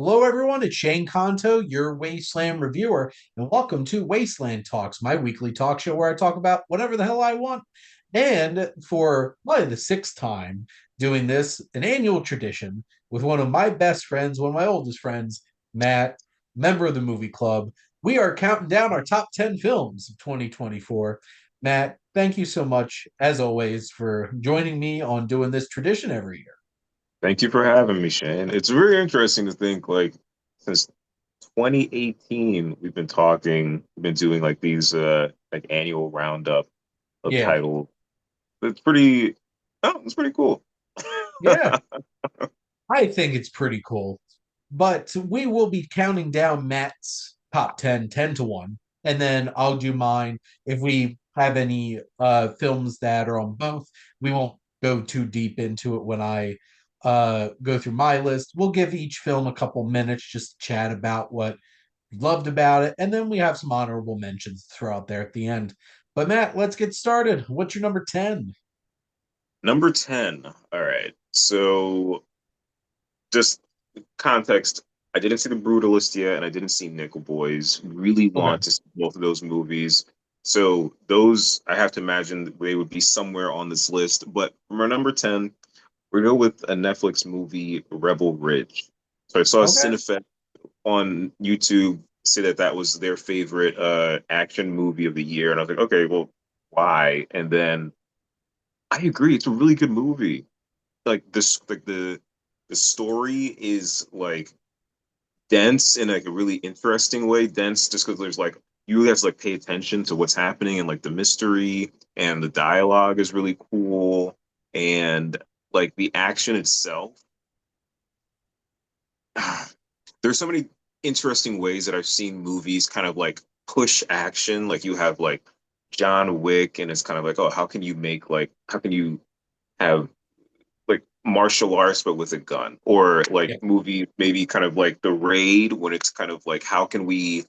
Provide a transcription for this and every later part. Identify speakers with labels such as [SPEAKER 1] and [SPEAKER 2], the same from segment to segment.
[SPEAKER 1] Hello, everyone. It's Shane Conto, your Wasteland reviewer, and welcome to Wasteland Talks, my weekly talk show where I talk about whatever the hell I want. And for probably the sixth time doing this, an annual tradition with one of my best friends, one of my oldest friends, Matt, member of the movie club. We are counting down our top 10 films of 2024. Matt, thank you so much, as always, for joining me on doing this tradition every year.
[SPEAKER 2] Thank you for having me, Shane. It's very interesting to think like since 2018 we've been doing like these like annual roundup of
[SPEAKER 1] Yeah,
[SPEAKER 2] titles. It's pretty cool.
[SPEAKER 1] yeah. I think it's pretty cool. But we will be counting down Matt's top 10, 10 to 1. And then I'll do mine. If we have any films that are on both, we won't go too deep into it when I go through my list. We'll give each film a couple minutes just to chat about what we loved about it. And then we have some honorable mentions to throw out there at the end. But Matt, let's get started. What's your number 10?
[SPEAKER 2] Number 10. All right. So just context, I didn't see The Brutalist yet, and I didn't see Nickel Boys. Really
[SPEAKER 1] Okay.
[SPEAKER 2] want to see both of those movies. So those, I have to imagine they would be somewhere on this list. But for number 10, we're going to go with a Netflix movie, Rebel Ridge. So I saw a
[SPEAKER 1] Okay.
[SPEAKER 2] Cinefet on YouTube say that that was their favorite action movie of the year. And I was like, okay, well, why? And then I agree. It's a really good movie. Like this, like the story is like dense in like a really interesting way. Dense just because there's like you have to like pay attention to what's happening and like the mystery and the dialogue is really cool and like the action itself. There's so many interesting ways that I've seen movies kind of like push action. Like you have like John Wick, and it's kind of like, oh, how can you have like martial arts but with a gun, or like
[SPEAKER 1] Yeah.
[SPEAKER 2] movie maybe kind of like The Raid when it's kind of like how can we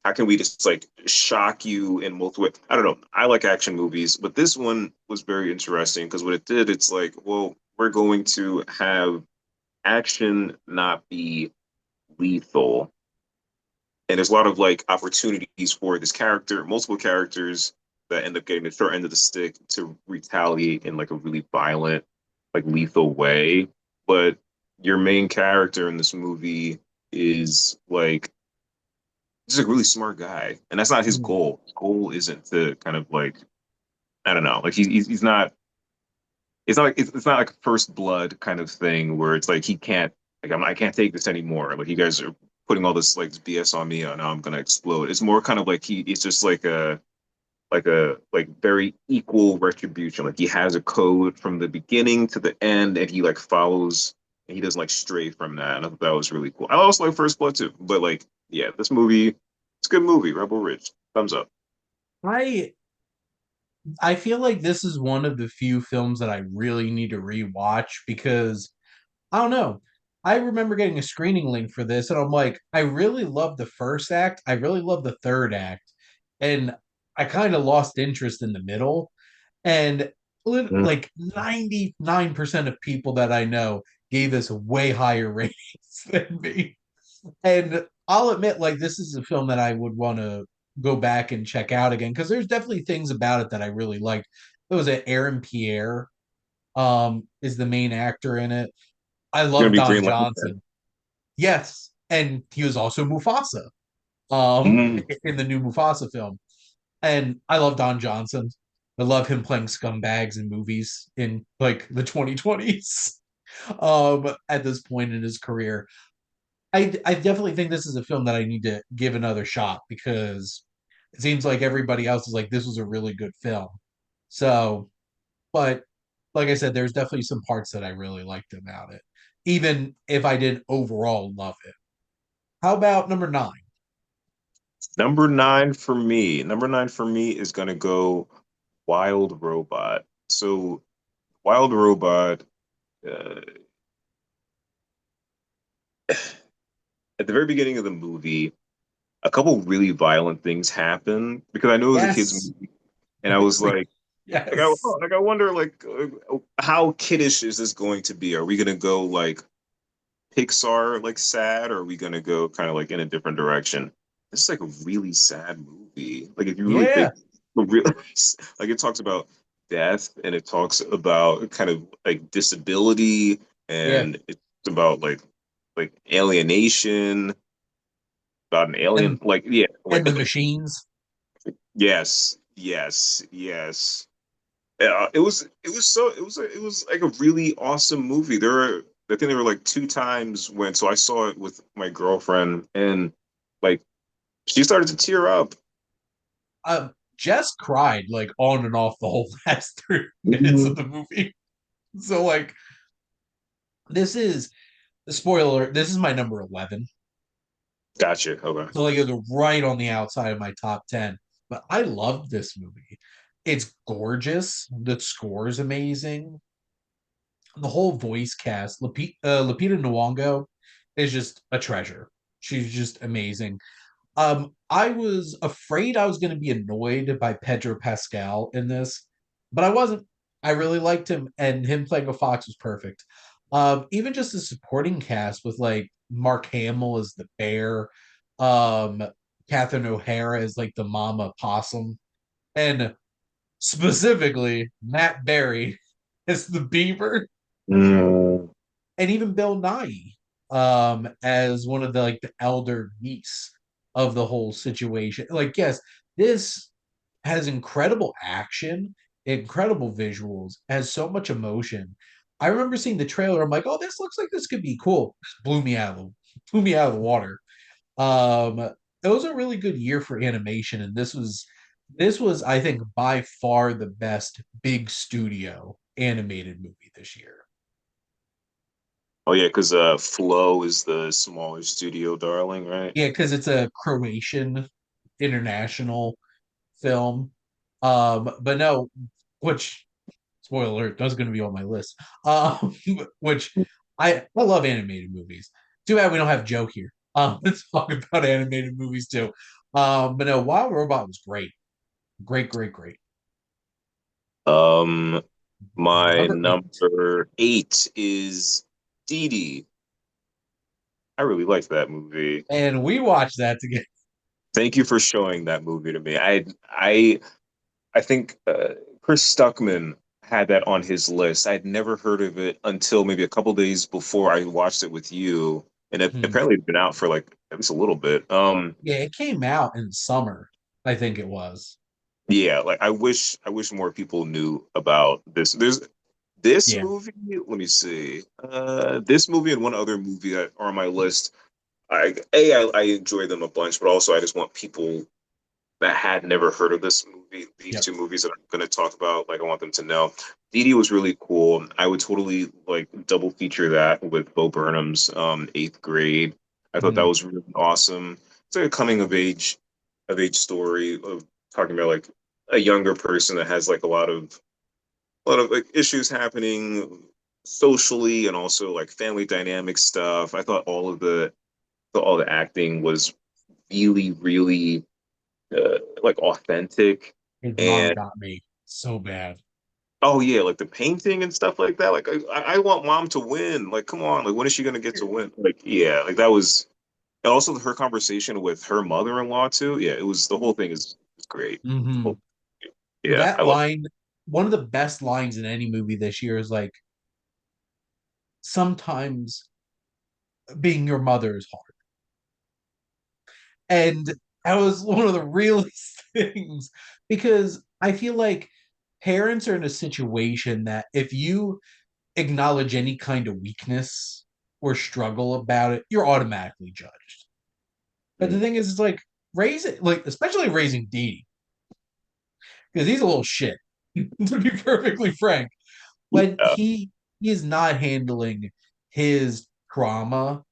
[SPEAKER 2] just like shock you in multiple ways? I don't know. I like action movies, but this one was very interesting because what it did, it's like, well, we're going to have action not be lethal, and there's a lot of like opportunities for this character, multiple characters that end up getting the short end of the stick to retaliate in like a really violent, like lethal way. But your main character in this movie is like just a really smart guy, and that's not his
[SPEAKER 1] Mhm.
[SPEAKER 2] goal. His goal isn't to kind of like I don't know, like he's not. It's not like first blood kind of thing where it's like he can't I can't take this anymore. Like you guys are putting all this like BS on me, and now I'm gonna explode. It's more kind of like it's just like very equal retribution. Like he has a code from the beginning to the end, and he like follows, and he doesn't like stray from that. And I thought that was really cool. I also like First Blood too, but like yeah, this movie, it's a good movie. Rebel Ridge, thumbs up.
[SPEAKER 1] I I feel like this is one of the few films that I really need to rewatch because I don't know. I remember getting a screening link for this, and I'm like, I really love the first act. I really love the third act. And I kind of lost interest in the middle. And
[SPEAKER 2] Mm.
[SPEAKER 1] like 99% of people that I know gave this way higher ratings than me. And I'll admit, like, this is a film that I would want to go back and check out again because there's definitely things about it that I really liked. There was an Aaron Pierre, is the main actor in it. I
[SPEAKER 2] It's gonna
[SPEAKER 1] love
[SPEAKER 2] be
[SPEAKER 1] Don
[SPEAKER 2] Green Lantern.
[SPEAKER 1] Johnson. Yes, and he was also Mufasa,
[SPEAKER 2] Mm.
[SPEAKER 1] in the new Mufasa film. And I love Don Johnson. I love him playing scumbags in movies in like the 2020s. At this point in his career, I definitely think this is a film that I need to give another shot because it seems like everybody else is like this was a really good film. So, but like I said, there's definitely some parts that I really liked about it, even if I didn't overall love it. How about number 9?
[SPEAKER 2] Number nine for me is gonna go Wild Robot. So Wild Robot, uh, at the very beginning of the movie, a couple really violent things happen because I know it was a kids
[SPEAKER 1] Yes.
[SPEAKER 2] movie, and I was
[SPEAKER 1] Yes.
[SPEAKER 2] like I wonder how kiddish is this going to be? Are we gonna go like Pixar like sad, or are we gonna go kind of like in a different direction? This is like a really sad movie. Like if you really
[SPEAKER 1] Yeah,
[SPEAKER 2] think, really, like it talks about death and it talks about kind of like disability
[SPEAKER 1] yeah,
[SPEAKER 2] and it's about like alienation, about an alien.
[SPEAKER 1] and
[SPEAKER 2] Like yeah, like
[SPEAKER 1] and the machines.
[SPEAKER 2] yes, yes, yes. It was like a really awesome movie. I think there were like two times when so I saw it with my girlfriend and like she started to tear up.
[SPEAKER 1] Jess cried like on and off the whole last 3 minutes of
[SPEAKER 2] Mhm.
[SPEAKER 1] the movie. So like this is spoiler. This is my number 11.
[SPEAKER 2] Gotcha. Okay.
[SPEAKER 1] So like it's right on the outside of my top 10. But I love this movie. It's gorgeous. The score is amazing. The whole voice cast. Lupita Nyong'o is just a treasure. She's just amazing. I was afraid I was going to be annoyed by Pedro Pascal in this, but I wasn't. I really liked him, and him playing a fox was perfect. Even just the supporting cast with like Mark Hamill as the bear, um, Catherine O'Hara as like the mama possum, and specifically Matt Berry as the beaver,
[SPEAKER 2] Mm.
[SPEAKER 1] and even Bill Nye as one of the like the elder niece of the whole situation. Like, yes, this has incredible action, incredible visuals, has so much emotion. I remember seeing the trailer. I'm like, oh, this looks like this could be cool. Just blew me out of the water. Um, it was a really good year for animation, and this was, I think, by far the best big studio animated movie this year.
[SPEAKER 2] Oh yeah, because Flow is the smaller studio darling, right?
[SPEAKER 1] Yeah, because it's a Croatian international film. But no, which spoiler alert, that's going to be on my list. Which I love animated movies. Too bad we don't have Joe here. Let's talk about animated movies too. But no, Wild Robot was great, great, great, great.
[SPEAKER 2] Um, my
[SPEAKER 1] Number 8,
[SPEAKER 2] number eight is Dee Dee. I really like that movie.
[SPEAKER 1] and we watched that together.
[SPEAKER 2] Thank you for showing that movie to me. I think Chris Stuckman had that on his list. I'd never heard of it until maybe a couple days before I watched it with you, and it
[SPEAKER 1] Hmm.
[SPEAKER 2] apparently had been out for like at least a little bit.
[SPEAKER 1] Yeah, it came out in summer, I think it was.
[SPEAKER 2] Yeah, like I wish more people knew about this. There's this
[SPEAKER 1] Yeah.
[SPEAKER 2] movie. Let me see. This movie and one other movie that are on my list. I enjoy them a bunch, but also I just want people that had never heard of this movie, these
[SPEAKER 1] Yep.
[SPEAKER 2] two movies that I'm going to talk about, like I want them to know. Dee Dee was really cool. I would totally like double feature that with Bo Burnham's Eighth Grade. I thought that
[SPEAKER 1] Mhm.
[SPEAKER 2] was really awesome. It's like a coming of age story of talking about like a younger person that has like a lot of like issues happening socially and also like family dynamic stuff. I thought all the acting was really, really like authentic.
[SPEAKER 1] His mom
[SPEAKER 2] And
[SPEAKER 1] got me so bad.
[SPEAKER 2] oh yeah, like the painting and stuff like that. Like I want mom to win. Like come on, like when is she gonna get to win? Like yeah, like that was and also her conversation with her mother-in-law too. Yeah, it was the whole thing is great.
[SPEAKER 1] Hmm.
[SPEAKER 2] Oh, yeah,
[SPEAKER 1] That
[SPEAKER 2] I love.
[SPEAKER 1] line, one of the best lines in any movie this year is like, sometimes being your mother is hard. And that was one of the realest things because I feel like parents are in a situation that if you acknowledge any kind of weakness or struggle about it, you're automatically judged. But the
[SPEAKER 2] Mm.
[SPEAKER 1] thing is, it's like raise it, like especially raising Dee, because he's a little shit, to be perfectly frank. When
[SPEAKER 2] Yeah.
[SPEAKER 1] he is not handling his trauma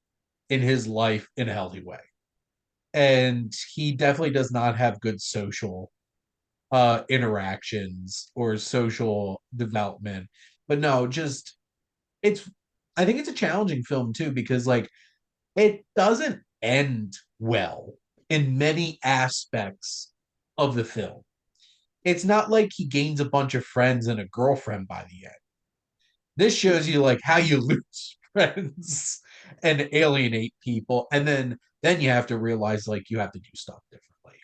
[SPEAKER 1] in his life in a healthy way. And he definitely does not have good social interactions or social development. But no, just it's I think it's a challenging film too because like it doesn't end well in many aspects of the film. It's not like he gains a bunch of friends and a girlfriend by the end. This shows you like how you lose friends and alienate people. And then you have to realize like you have to do stuff differently.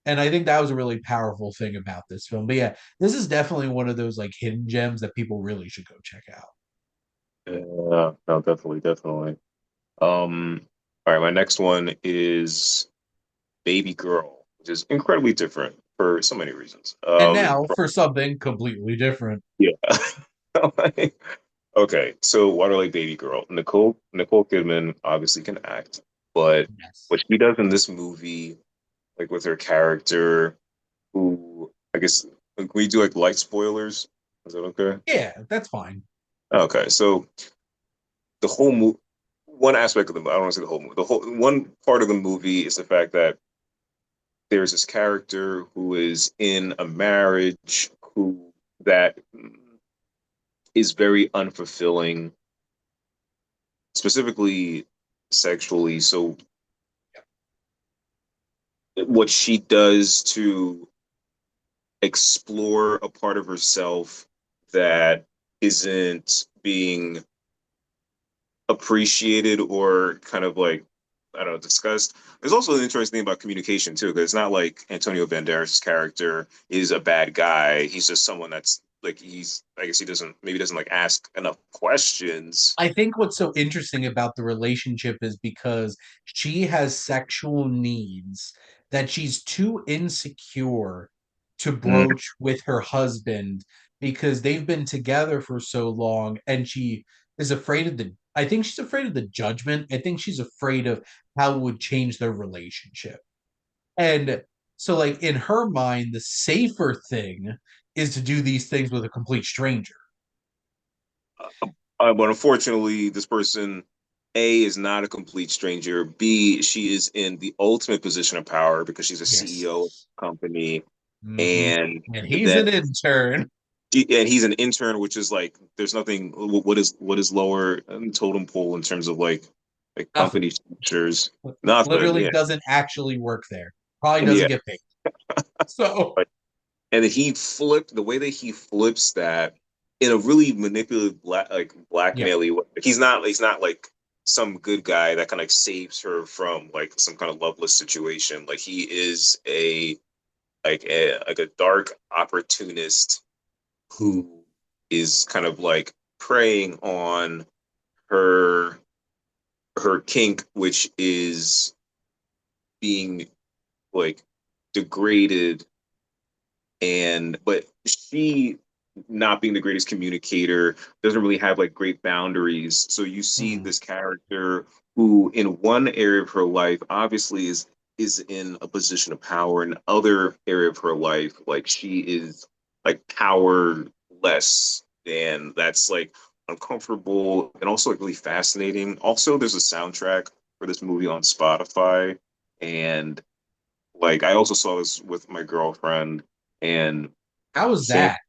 [SPEAKER 1] And I think that was a really powerful thing about this film. But yeah, this is definitely one of those like hidden gems that people really should go check out.
[SPEAKER 2] Yeah, no, definitely, definitely. All right, my next one is Baby Girl, which is incredibly different for so many reasons.
[SPEAKER 1] And now for something completely different.
[SPEAKER 2] Yeah. Okay, so why do I like Baby Girl? Nicole Kidman obviously can act, but
[SPEAKER 1] Yes.
[SPEAKER 2] what she does in this movie, like with her character, who I guess like, we do like light spoilers. Is that okay?
[SPEAKER 1] Yeah, that's fine.
[SPEAKER 2] Okay, so the whole movie, one aspect of the I don't want to say the whole movie. The whole one part of the movie is the fact that there's this character who is in a marriage who that is very unfulfilling, specifically sexually. So what she does to explore a part of herself that isn't being appreciated or kind of like I don't know discussed. There's also an interesting thing about communication too, because it's not like Antonio Banderas' character is a bad guy. He's just someone that's like he's I guess he doesn't maybe doesn't like ask enough questions.
[SPEAKER 1] I think what's so interesting about the relationship is because she has sexual needs that she's too insecure to
[SPEAKER 2] Mm,
[SPEAKER 1] broach with her husband because they've been together for so long and she is afraid of the I think she's afraid of the judgment. I think she's afraid of how it would change their relationship. And so like in her mind the safer thing is to do these things with a complete stranger.
[SPEAKER 2] but unfortunately, this person A is not a complete stranger. B, she is in the ultimate position of power because she's a CEO of
[SPEAKER 1] Yes.
[SPEAKER 2] the company,
[SPEAKER 1] Mm-hmm.
[SPEAKER 2] and
[SPEAKER 1] And he's
[SPEAKER 2] that
[SPEAKER 1] an intern.
[SPEAKER 2] and he's an intern, which is like there's nothing. What is lower totem pole in terms of like
[SPEAKER 1] Nothing.
[SPEAKER 2] company structures? Nothing.
[SPEAKER 1] Literally
[SPEAKER 2] Yeah,
[SPEAKER 1] doesn't actually work there. Probably doesn't
[SPEAKER 2] yeah.
[SPEAKER 1] get paid. So
[SPEAKER 2] But and then he flipped the way that he flips that in a really manipulative like
[SPEAKER 1] yeah.
[SPEAKER 2] blackmaily way. He's not like some good guy that kind of like saves her from like some kind of loveless situation. Like he is a dark opportunist who is kind of like preying on her her kink, which is being like degraded and but she not being the greatest communicator doesn't really have like great boundaries, so you see
[SPEAKER 1] Mhm.
[SPEAKER 2] this character who in one area of her life obviously is in a position of power in other area of her life like she is like powerless and that's like uncomfortable and also like really fascinating. Also there's a soundtrack for this movie on Spotify and like I also saw this with my girlfriend and
[SPEAKER 1] How was
[SPEAKER 2] same
[SPEAKER 1] that?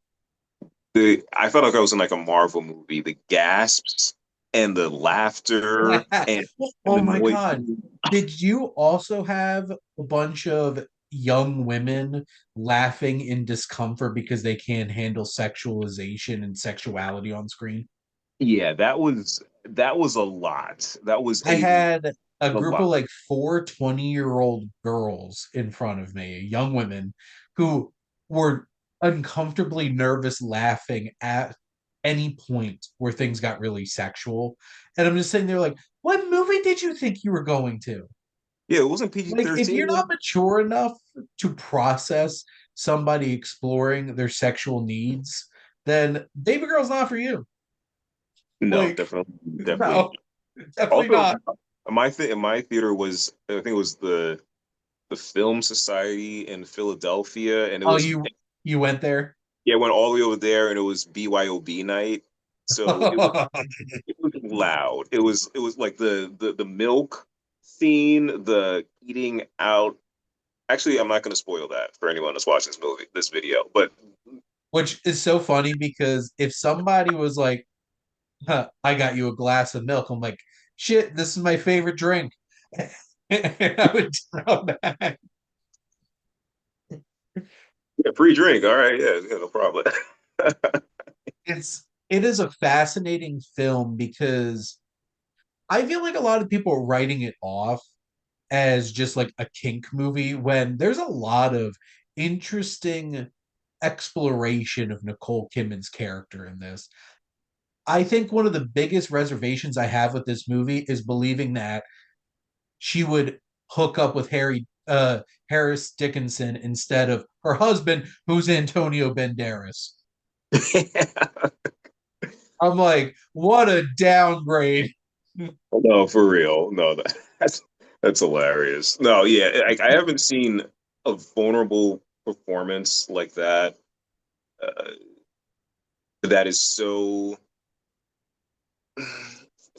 [SPEAKER 2] the I felt like I was in like a Marvel movie. The gasps and the laughter and
[SPEAKER 1] Oh
[SPEAKER 2] the
[SPEAKER 1] my
[SPEAKER 2] noise.
[SPEAKER 1] God. Did you also have a bunch of young women laughing in discomfort because they can't handle sexualization and sexuality on screen?
[SPEAKER 2] Yeah, that was a lot. That was
[SPEAKER 1] I had a
[SPEAKER 2] a
[SPEAKER 1] group of
[SPEAKER 2] lot.
[SPEAKER 1] like 4 20-year-old girls in front of me, young women, who were uncomfortably nervous laughing at any point where things got really sexual. And I'm just sitting there like, what movie did you think you were going to?
[SPEAKER 2] Yeah, it wasn't PG
[SPEAKER 1] Like, if you're
[SPEAKER 2] 13.
[SPEAKER 1] not mature enough to process somebody exploring their sexual needs, then Baby Girl's not for you.
[SPEAKER 2] No,
[SPEAKER 1] Like,
[SPEAKER 2] definitely, definitely.
[SPEAKER 1] no, definitely
[SPEAKER 2] Also,
[SPEAKER 1] not.
[SPEAKER 2] in my theater was I think it was the Film Society in Philadelphia, and it
[SPEAKER 1] Oh,
[SPEAKER 2] was
[SPEAKER 1] you went there?
[SPEAKER 2] yeah, I went all the way over there, and it was BYOB night. So it was loud. It was like the milk scene, the eating out. Actually, I'm not going to spoil that for anyone that's watching this video. But
[SPEAKER 1] Which is so funny because if somebody was like, huh, I got you a glass of milk, I'm like, shit, this is my favorite drink. And I would tell that.
[SPEAKER 2] yeah, free drink. All right, yeah, yeah, no problem.
[SPEAKER 1] It is a fascinating film because I feel like a lot of people are writing it off as just like a kink movie when there's a lot of interesting exploration of Nicole Kidman's character in this. I think one of the biggest reservations I have with this movie is believing that she would hook up with Harris Dickinson instead of her husband, who's Antonio Banderas. I'm like, what a downgrade.
[SPEAKER 2] No, for real. No, that's hilarious. No, yeah, I haven't seen a vulnerable performance like that. Uh, that is so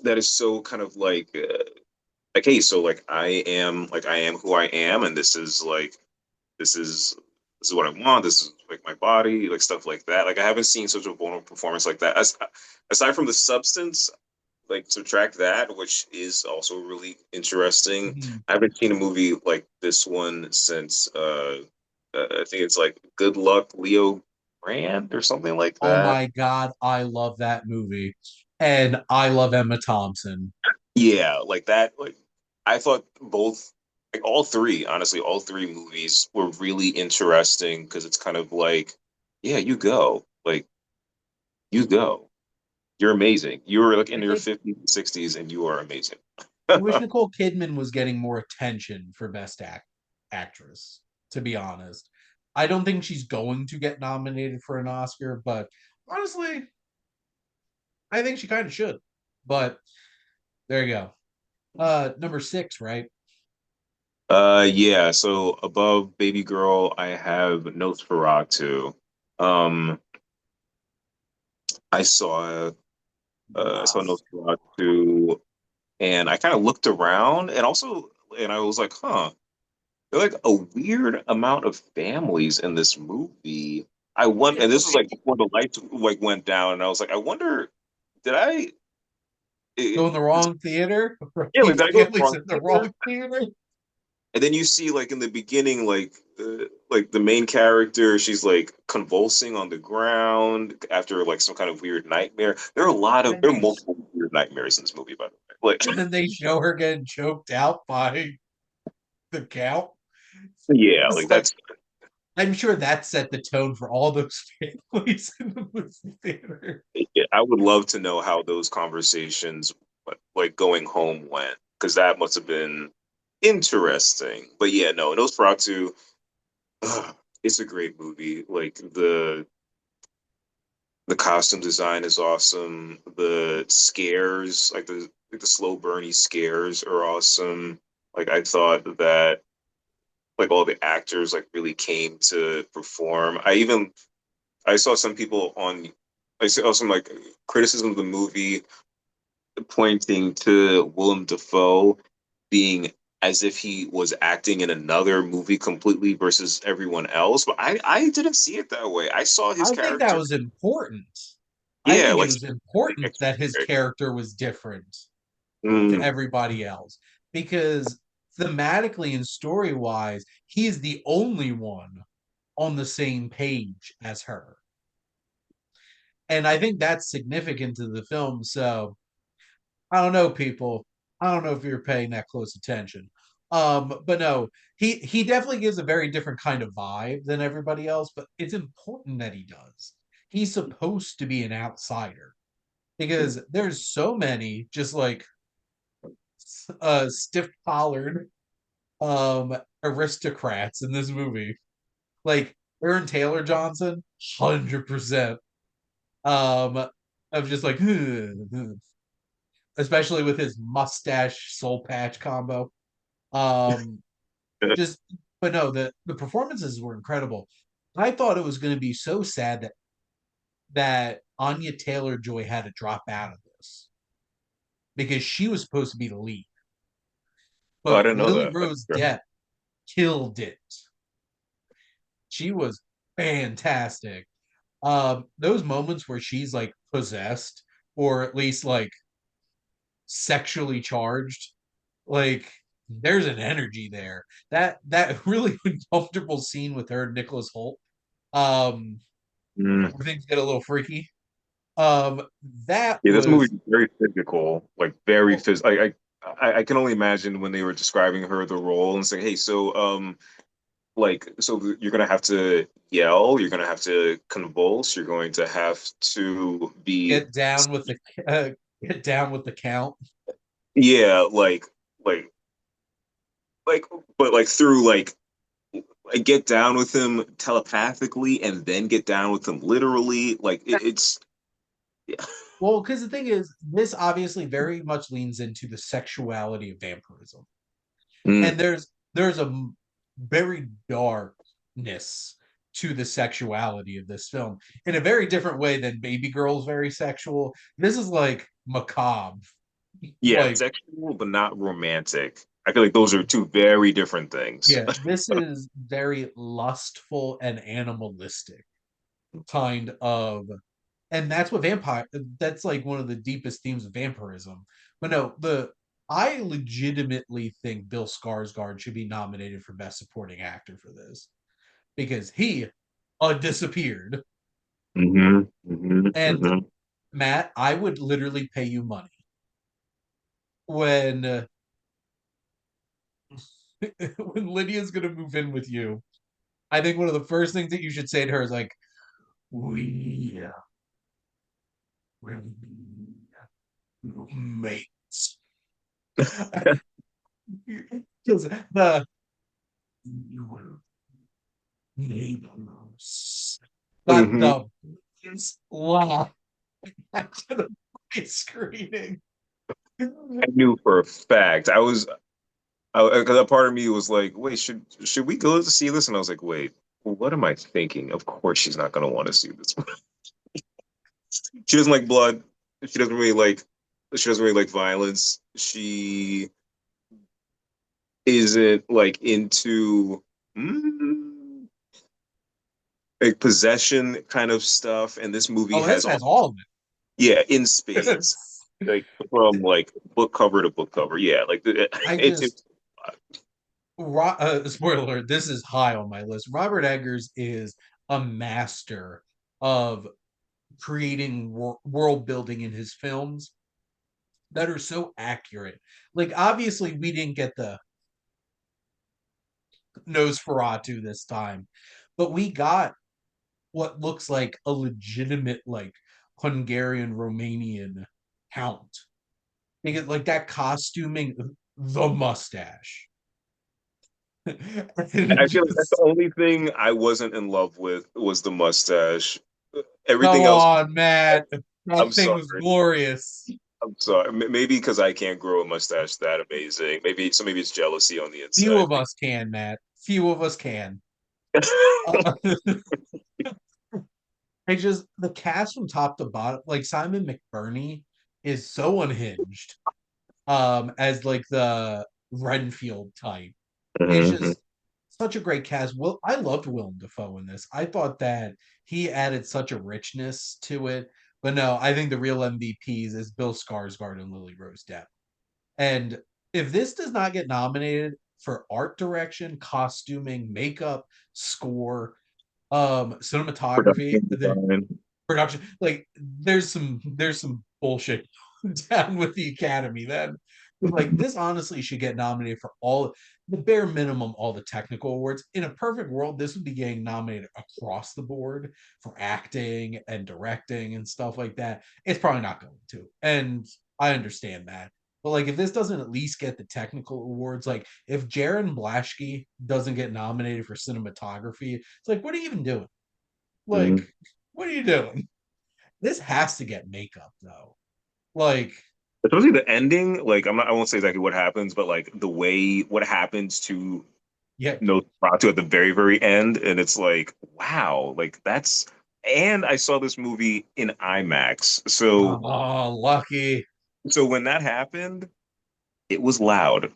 [SPEAKER 2] that is so kind of like hey, so like I am who I am, and this is this is what I want. This is like my body, like stuff like that. Like I haven't seen such a vulnerable performance like that. Aside from the substance, like subtract that, which is also really interesting.
[SPEAKER 1] Mhm.
[SPEAKER 2] I haven't seen a movie like this one since I think it's like Good Luck Leo Grant or something like
[SPEAKER 1] Oh
[SPEAKER 2] that.
[SPEAKER 1] my God, I love that movie. And I love Emma Thompson.
[SPEAKER 2] Yeah, like that. Like I thought both, like all three, honestly, all three movies were really interesting because it's kind of like, yeah, you go. You're amazing. You were like in
[SPEAKER 1] I
[SPEAKER 2] your
[SPEAKER 1] think
[SPEAKER 2] 50s and 60s and you are amazing.
[SPEAKER 1] I wish Nicole Kidman was getting more attention for Actress, to be honest. I don't think she's going to get nominated for an Oscar, but honestly, I think she kind of should. But there you go. Number six, right?
[SPEAKER 2] Yeah, so above Baby Girl, I have Nosferatu. Um, I saw I saw
[SPEAKER 1] Yes.
[SPEAKER 2] Nosferatu and I kind of looked around and I was like, huh, there are like a weird amount of families in this movie. I want and this was like before the lights like went down and I was like, I wonder, did I
[SPEAKER 1] Go in
[SPEAKER 2] it,
[SPEAKER 1] the wrong theater,
[SPEAKER 2] yeah, like
[SPEAKER 1] right?
[SPEAKER 2] did I go to the
[SPEAKER 1] Families
[SPEAKER 2] wrong
[SPEAKER 1] in the
[SPEAKER 2] theater?
[SPEAKER 1] wrong theater.
[SPEAKER 2] And then you see like in the beginning, like the main character, she's like convulsing on the ground after like some kind of weird nightmare.
[SPEAKER 1] And then
[SPEAKER 2] There are multiple weird nightmares in this movie, by the way. Like,
[SPEAKER 1] and then they show her getting choked out by the cow.
[SPEAKER 2] yeah,
[SPEAKER 1] It's
[SPEAKER 2] like
[SPEAKER 1] like
[SPEAKER 2] that's
[SPEAKER 1] I'm sure that set the tone for all those families in the movie theater.
[SPEAKER 2] yeah, I would love to know how those conversations like going home went because that must have been interesting. But yeah, no, Nosferatu, it's a great movie. Like the costume design is awesome. The scares, like the slow burny scares are awesome. Like I thought that like all the actors like really came to perform. I saw some people on I saw some like criticism of the movie pointing to Willem Dafoe being as if he was acting in another movie completely versus everyone else. But I didn't see it that way. I saw his
[SPEAKER 1] I think that
[SPEAKER 2] character.
[SPEAKER 1] was important. I
[SPEAKER 2] Yeah,
[SPEAKER 1] think it
[SPEAKER 2] like
[SPEAKER 1] was important that his character was different to
[SPEAKER 2] mm,
[SPEAKER 1] everybody else because thematically and story wise, he's the only one on the same page as her. And I think that's significant to the film. So I don't know, people. I don't know if you're paying that close attention. But no, he definitely gives a very different kind of vibe than everybody else, but it's important that he does. He's supposed to be an outsider because there's so many just like stiff collared aristocrats in this movie. Like Aaron Taylor Johnson, 100% of just like especially with his mustache soul patch combo. Um, just but no, the performances were incredible. I thought it was going to be so sad that Anya Taylor Joy had to drop out of this because she was supposed to be the lead,
[SPEAKER 2] oh, I
[SPEAKER 1] but
[SPEAKER 2] didn't know
[SPEAKER 1] Lily
[SPEAKER 2] that.
[SPEAKER 1] Rose Depp killed it. She was fantastic. Those moments where she's like possessed or at least like sexually charged, like there's an energy there. That really uncomfortable scene with her and Nicholas Holt,
[SPEAKER 2] Mm.
[SPEAKER 1] where things get a little freaky. Um, that
[SPEAKER 2] Yeah, this movie
[SPEAKER 1] was
[SPEAKER 2] is very physical, like very physical. I can only imagine when they were describing her the role and saying, "Hey, so like so you're gonna have to yell, you're gonna have to convulse, you're going to have to be
[SPEAKER 1] get down with the uh, get down with the count.
[SPEAKER 2] yeah, like like but like through like get down with him telepathically and then get down with him literally. Like it's yeah.
[SPEAKER 1] Well, because the thing is, this obviously very much leans into the sexuality of vampirism,
[SPEAKER 2] Mm,
[SPEAKER 1] and there's a very darkness to the sexuality of this film in a very different way than Baby Girl's very sexual. This is like macabre,
[SPEAKER 2] yeah,
[SPEAKER 1] like
[SPEAKER 2] sexual but not romantic. I feel like those are two very different things.
[SPEAKER 1] yeah, this is very lustful and animalistic kind of, and that's what vampire, that's like one of the deepest themes of vampirism. But no, the I legitimately think Bill Skarsgård should be nominated for best supporting actor for this because he disappeared. And
[SPEAKER 2] Hmm.
[SPEAKER 1] Matt, I would literally pay you money when when Lydia's gonna move in with you. I think one of the first things that you should say to her is like, "We will be roommates." Because the neighbors got
[SPEAKER 2] Hmm.
[SPEAKER 1] the biggest laugh after the screening.
[SPEAKER 2] I knew for a fact. Because a part of me was like, wait, should we go to see this? And I was like, wait, what am I thinking? Of course she's not gonna want to see this. She doesn't like blood. She doesn't really like she doesn't really like violence. She isn't like into mm, like possession kind of stuff. And this movie
[SPEAKER 1] Oh, this
[SPEAKER 2] has all
[SPEAKER 1] has all of
[SPEAKER 2] yeah, in
[SPEAKER 1] it.
[SPEAKER 2] spades. Like from like book cover to book cover. Yeah, like
[SPEAKER 1] I
[SPEAKER 2] it's
[SPEAKER 1] just spoiler alert, this is high on my list. Robert Eggers is a master of creating world building in his films that are so accurate. Like obviously we didn't get the Nosferatu this time, but we got what looks like a legitimate like Hungarian Romanian count. Because like that costuming, the mustache. And
[SPEAKER 2] I feel like that's the
[SPEAKER 1] just
[SPEAKER 2] only thing I wasn't in love with was the mustache.
[SPEAKER 1] come
[SPEAKER 2] Everything else,
[SPEAKER 1] on, Matt.
[SPEAKER 2] I'm
[SPEAKER 1] That thing was
[SPEAKER 2] sorry.
[SPEAKER 1] glorious.
[SPEAKER 2] I'm sorry. Maybe because I can't grow a mustache that amazing. Maybe it's jealousy on the
[SPEAKER 1] Few
[SPEAKER 2] inside.
[SPEAKER 1] of us can, Matt. Few of us can. Uh, I just the cast from top to bottom, like Simon McBurney is so unhinged. As like the Renfield type. It's
[SPEAKER 2] Mhm.
[SPEAKER 1] just such a great cast. Well, I loved Willem Dafoe in this. I thought that he added such a richness to it. But no, I think the real MVPs is Bill Skarsgård and Lily Rose Depp. And if this does not get nominated for art direction, costuming, makeup, score, cinematography,
[SPEAKER 2] Production
[SPEAKER 1] the
[SPEAKER 2] design.
[SPEAKER 1] production, like there's some bullshit down with the Academy then. Like this honestly should get nominated for all the bare minimum, all the technical awards. In a perfect world, this would be getting nominated across the board for acting and directing and stuff like that. It's probably not going to. And I understand that. But like if this doesn't at least get the technical awards, like if Jaron Blaschke doesn't get nominated for cinematography, it's like, what are you even doing? Like,
[SPEAKER 2] Mhm.
[SPEAKER 1] what are you doing? This has to get makeup though. Like,
[SPEAKER 2] Especially the ending. Like I won't say exactly what happens, but like the way what happens to
[SPEAKER 1] yeah,
[SPEAKER 2] Nosferatu at the very, very end, and it's like, wow, like that's. And I saw this movie in IMAX,
[SPEAKER 1] oh, lucky.
[SPEAKER 2] so when that happened, it was loud.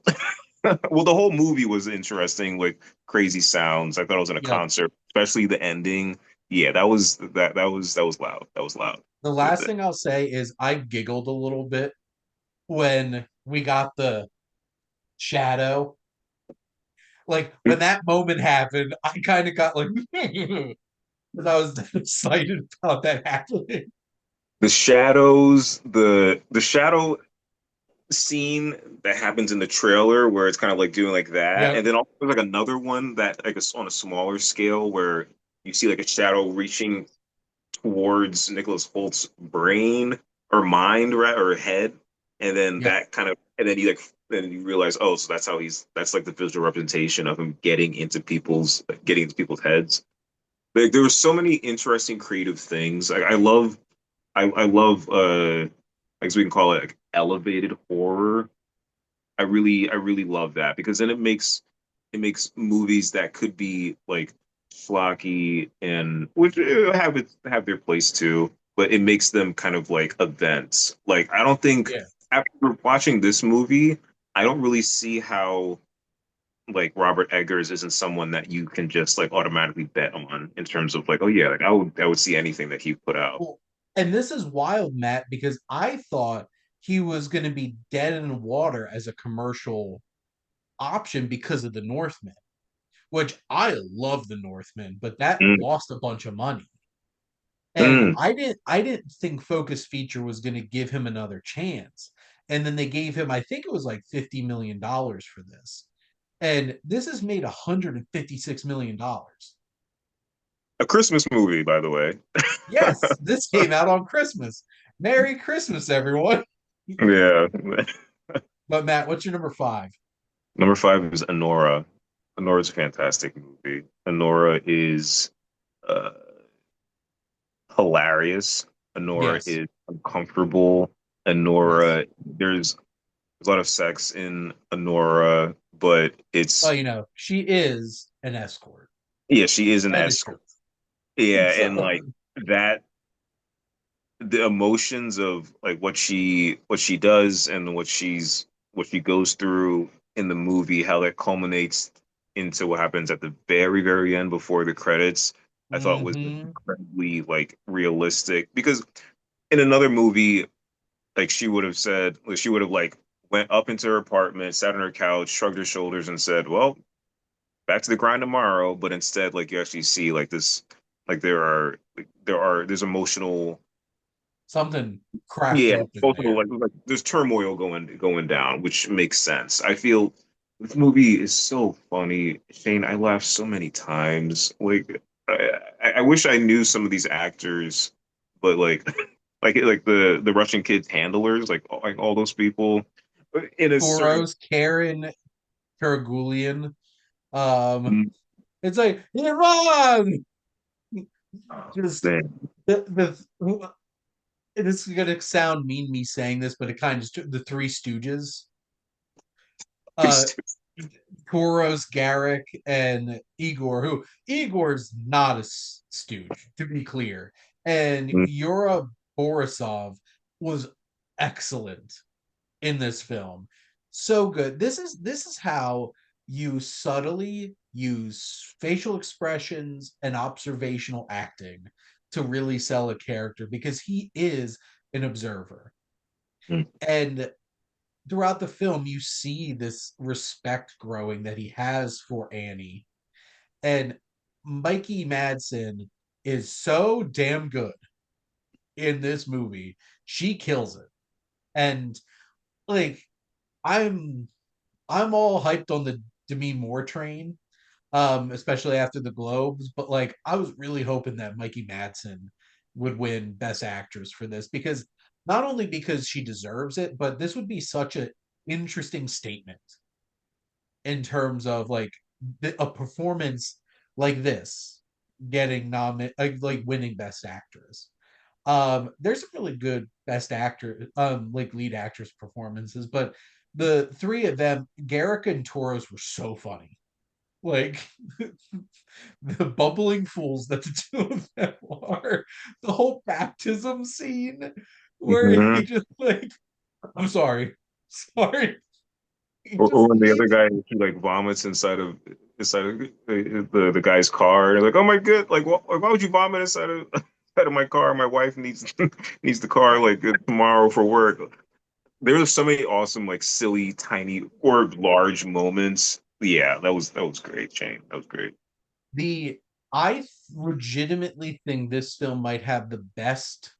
[SPEAKER 2] Well, the whole movie was interesting, like crazy sounds. I thought I was in a
[SPEAKER 1] Yep.
[SPEAKER 2] concert, especially the ending. Yeah, that was loud. That was loud.
[SPEAKER 1] The
[SPEAKER 2] Right
[SPEAKER 1] last
[SPEAKER 2] there.
[SPEAKER 1] thing I'll say is I giggled a little bit when we got the shadow. Like when that moment happened, I kind of got like because I was excited about that happening.
[SPEAKER 2] the shadows, the shadow scene that happens in the trailer where it's kind of like doing like that,
[SPEAKER 1] Yep.
[SPEAKER 2] and then also there's like another one that like is on a smaller scale where you see like a shadow reaching towards Nicholas Holt's brain or mind, right, or head, and then
[SPEAKER 1] Yep.
[SPEAKER 2] that kind of, and then you like, then you realize, oh, so that's how that's like the visual representation of him getting into people's heads. Like there were so many interesting creative things. I love, I guess we can call it like elevated horror. I really love that because then it makes movies that could be like schlocky and which have their place too, but it makes them kind of like events. Like I don't think
[SPEAKER 1] Yeah.
[SPEAKER 2] after watching this movie, I don't really see how like Robert Eggers isn't someone that you can just like automatically bet on in terms of like, oh yeah, like I would see anything that he put out.
[SPEAKER 1] Well, and this is wild, Matt, because I thought he was going to be dead in the water as a commercial option because of the Northman, which I love the Northman, but that
[SPEAKER 2] Mm,
[SPEAKER 1] lost a bunch of money. And
[SPEAKER 2] mm.
[SPEAKER 1] I didn't think Focus Feature was going to give him another chance. And then they gave him, I think it was like $50 million for this. And this has made $156 million.
[SPEAKER 2] A Christmas movie, by the way.
[SPEAKER 1] Yes, this came out on Christmas. Merry Christmas, everyone.
[SPEAKER 2] Yeah.
[SPEAKER 1] But Matt, what's your number five?
[SPEAKER 2] Number five is Anora. Anora's a fantastic movie. Anora is uh, hilarious. Anora
[SPEAKER 1] Yes.
[SPEAKER 2] is uncomfortable.
[SPEAKER 1] Yes.
[SPEAKER 2] Anora, there's a lot of sex in Anora, but
[SPEAKER 1] Well,
[SPEAKER 2] it's
[SPEAKER 1] she is an escort.
[SPEAKER 2] yeah, she is an
[SPEAKER 1] That is
[SPEAKER 2] escort.
[SPEAKER 1] true.
[SPEAKER 2] Yeah, and
[SPEAKER 1] So
[SPEAKER 2] like that the emotions of like what she does and what she goes through in the movie, how that culminates into what happens at the very end before the credits, I thought was
[SPEAKER 1] hmm
[SPEAKER 2] incredibly like realistic because in another movie, like she would have like went up into her apartment, sat on her couch, shrugged her shoulders, and said, "Well, back to the grind tomorrow." But instead, like you actually see like this, like there's emotional.
[SPEAKER 1] something cracked
[SPEAKER 2] Yeah,
[SPEAKER 1] open
[SPEAKER 2] also
[SPEAKER 1] there.
[SPEAKER 2] like there's turmoil going down, which makes sense. I feel this movie is so funny. Shane, I laughed so many times. Like I wish I knew some of these actors, but like like the Russian kids handlers, like all those people in a certain
[SPEAKER 1] Kuros, Karen, Karagulian. Um, it's like Iran. Just
[SPEAKER 2] thing.
[SPEAKER 1] the this is gonna sound mean me saying this, but it kind of the Three Stooges. Uh, Kuros, Garrick, and Igor. Who Igor's not a stooge, to be clear, and Yura Borisov was excellent in this film. So good. This is how you subtly use facial expressions and observational acting to really sell a character because he is an observer. And throughout the film you see this respect growing that he has for Annie. And Mikey Madsen is so damn good in this movie. She kills it. And like I'm I'm all hyped on the Demi Moore train, especially after the Globes. But like, I was really hoping that Mikey Madsen would win Best Actress for this because not only because she deserves it, but this would be such an interesting statement in terms of like a performance like this getting nominated, like winning Best Actress. There's some really good best actor, like lead actress performances, but the three of them, Garrick and Toros, were so funny. Like the bubbling fools that the two of them are. The whole baptism scene where he
[SPEAKER 2] Mhm.
[SPEAKER 1] just like, I'm sorry, sorry. He
[SPEAKER 2] Or
[SPEAKER 1] just
[SPEAKER 2] when the other
[SPEAKER 1] leaves.
[SPEAKER 2] guy he like vomits inside of the guy's car. And like, oh my god, why would you vomit inside of inside of my car? My wife needs needs the car like tomorrow for work. There were so many awesome, like silly, tiny or large moments. Yeah, that was great, Shane. That was great.
[SPEAKER 1] The I legitimately think this film might have the best.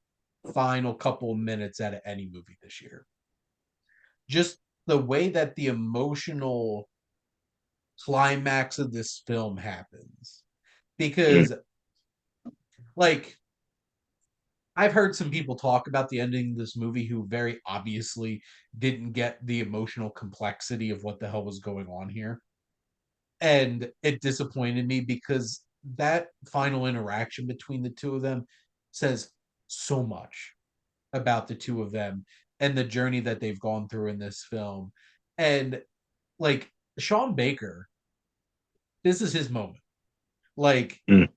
[SPEAKER 1] final couple of minutes out of any movie this year. Just the way that the emotional climax of this film happens.
[SPEAKER 2] Mm,
[SPEAKER 1] Because, like, I've heard some people talk about the ending of this movie who very obviously didn't get the emotional complexity of what the hell was going on here. And it disappointed me because that final interaction between the two of them says so much about the two of them and the journey that they've gone through in this film. And like Sean Baker, this is his moment. Like
[SPEAKER 2] mm,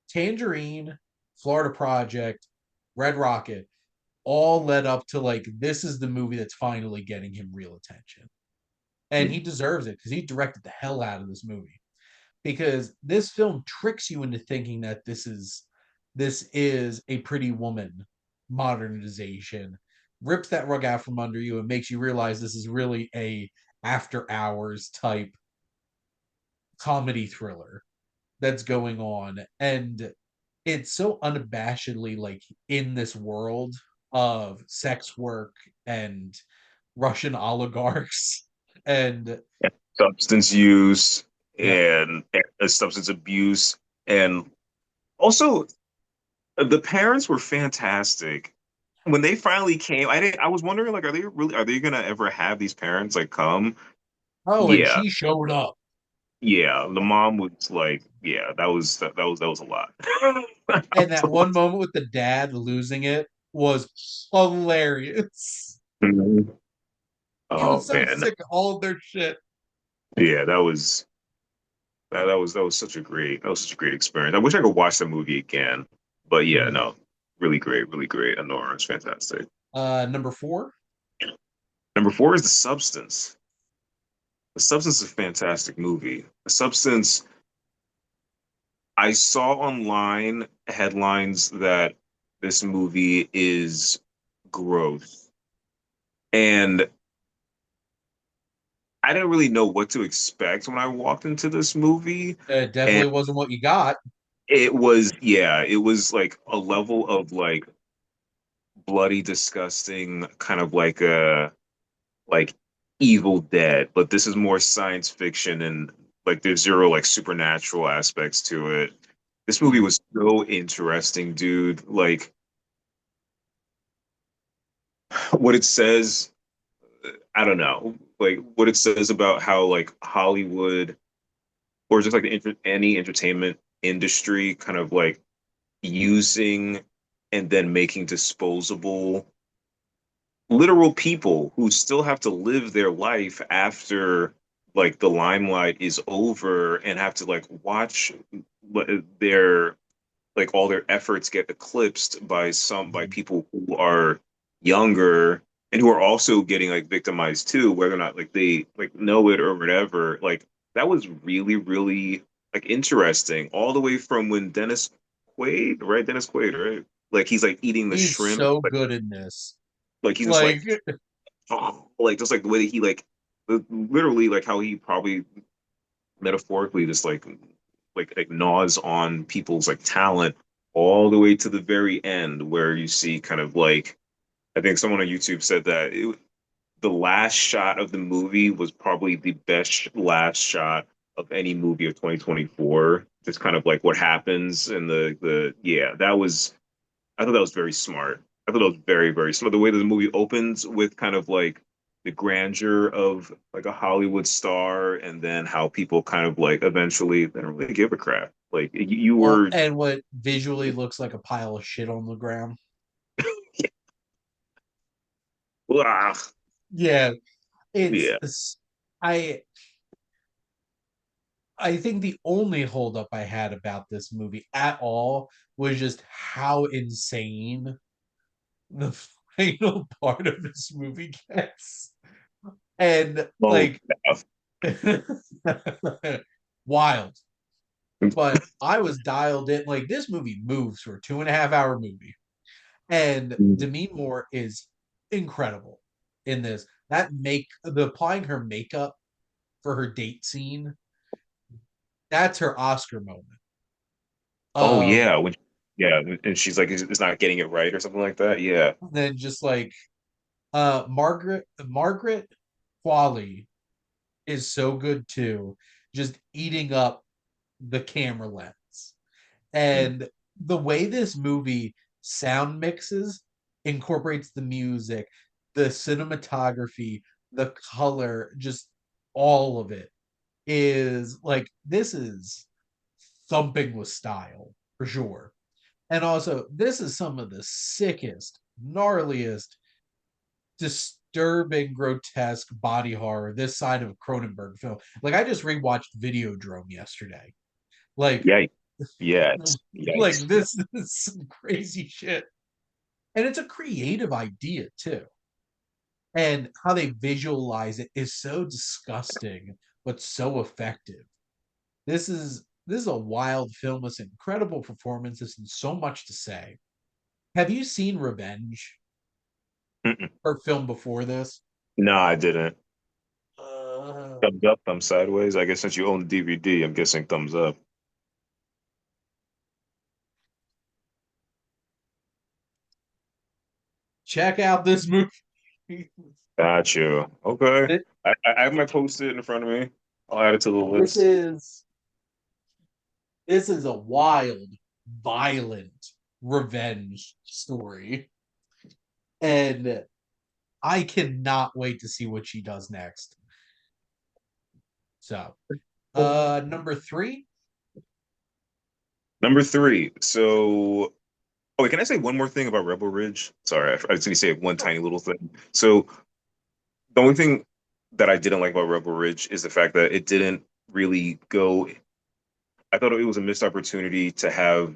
[SPEAKER 1] Tangerine, Florida Project, Red Rocket all led up to like this is the movie that's finally getting him real attention. And he
[SPEAKER 2] mm.
[SPEAKER 1] deserves it because he directed the hell out of this movie. Because this film tricks you into thinking that this is a Pretty Woman modernization, rips that rug out from under you and makes you realize this is really a after hours type comedy thriller that's going on. And it's so unabashedly like in this world of sex work and Russian oligarchs and
[SPEAKER 2] Substance use
[SPEAKER 1] yeah.
[SPEAKER 2] and substance abuse, and also the parents were fantastic. When they finally came, I was wondering like, are they gonna ever have these parents like come?
[SPEAKER 1] Oh, and
[SPEAKER 2] Yeah,
[SPEAKER 1] she showed up.
[SPEAKER 2] yeah. The mom was like, yeah, that was a lot.
[SPEAKER 1] And that one moment with the dad losing it was hilarious.
[SPEAKER 2] Mhm.
[SPEAKER 1] He was
[SPEAKER 2] Oh
[SPEAKER 1] so
[SPEAKER 2] man,
[SPEAKER 1] sick of all of their shit.
[SPEAKER 2] yeah, that was such a great experience. I wish I could watch the movie again, but yeah,
[SPEAKER 1] Mm.
[SPEAKER 2] no, really great. Honora is fantastic.
[SPEAKER 1] Number four.
[SPEAKER 2] Number four is The Substance. The Substance is a fantastic movie. The Substance, I saw online headlines that this movie is gross. And I didn't really know what to expect when I walked into this movie.
[SPEAKER 1] It
[SPEAKER 2] And
[SPEAKER 1] definitely wasn't what you got.
[SPEAKER 2] it was, yeah, it was like a level of like bloody, disgusting, kind of like Evil Dead, but this is more science fiction and like there's zero like supernatural aspects to it. This movie
[SPEAKER 1] Mm.
[SPEAKER 2] was so interesting, dude. Like what it says, I don't know, like what it says about how like Hollywood or just like any entertainment industry kind of like using and then making disposable literal people who still have to live their life after like the limelight is over and have to like watch their like all their efforts get eclipsed by
[SPEAKER 1] Mm.
[SPEAKER 2] people who are younger and who are also getting like victimized too, whether or not like they like know it or whatever. Like that was really like interesting all the way from when Dennis Quaid, right? Like he's like eating the
[SPEAKER 1] He's
[SPEAKER 2] shrimp,
[SPEAKER 1] so good in this.
[SPEAKER 2] like he's just
[SPEAKER 1] Like,
[SPEAKER 2] like oh, like just like the way that he like literally like how he probably metaphorically just like gnaws on people's like talent all the way to the very end where you see kind of like I think someone on YouTube said that the last shot of the movie was probably the best last shot of any movie of 2024. Just kind of like what happens and the yeah, that was I thought that was very smart. I thought that was very smart. The way that the movie opens with kind of like the grandeur of like a Hollywood star, and then how people kind of like eventually they don't really give a crap. Like you
[SPEAKER 1] well,
[SPEAKER 2] were,
[SPEAKER 1] and what visually looks like a pile of shit on the ground.
[SPEAKER 2] ah,
[SPEAKER 1] Yeah,
[SPEAKER 2] yeah,
[SPEAKER 1] I I think the only holdup I had about this movie at all was just how insane the final part of this movie gets. And
[SPEAKER 2] oh,
[SPEAKER 1] like wild. But I was dialed in. Like this movie moves for a 2.5 hour movie. And Demi Moore is incredible in this. That make the applying her makeup for her date scene, that's her Oscar moment
[SPEAKER 2] oh
[SPEAKER 1] of
[SPEAKER 2] yeah, Yeah, and she's like, it's not getting it right or something like that. Yeah.
[SPEAKER 1] And then just like Margaret Qualley is so good too, just eating up the camera lens.
[SPEAKER 2] Mm.
[SPEAKER 1] And the way this movie sound mixes, incorporates the music, the cinematography, the color, just all of it is like this is thumping with style for sure. And also, this is some of the sickest, gnarliest, disturbing, grotesque body horror this side of Cronenberg film. Like I just rewatched Videodrome yesterday. Like,
[SPEAKER 2] Yikes. Yes.
[SPEAKER 1] like
[SPEAKER 2] Yikes.
[SPEAKER 1] this is some crazy shit, and it's a creative idea too. And how they visualize it is so disgusting, but so effective. This is a wild film with incredible performances and so much to say. Have you seen Revenge,
[SPEAKER 2] Mm-mm.
[SPEAKER 1] her film before this?
[SPEAKER 2] No, I didn't.
[SPEAKER 1] Uh,
[SPEAKER 2] Thumbs up, thumbs sideways. I guess since you own the DVD, I'm guessing thumbs up.
[SPEAKER 1] Check out this movie.
[SPEAKER 2] Got you. Okay. I have my post-it in front of me. I'll add it to the
[SPEAKER 1] This
[SPEAKER 2] list.
[SPEAKER 1] is this is a wild, violent revenge story, and I cannot wait to see what she does next. So, number three.
[SPEAKER 2] Number three. So, oh, wait, can I say one more thing about Rebel Ridge? Sorry, I was going to say one
[SPEAKER 1] Sure.
[SPEAKER 2] tiny little thing. So, the only thing that I didn't like about Rebel Ridge is the fact that it didn't really go. I thought it was a missed opportunity to have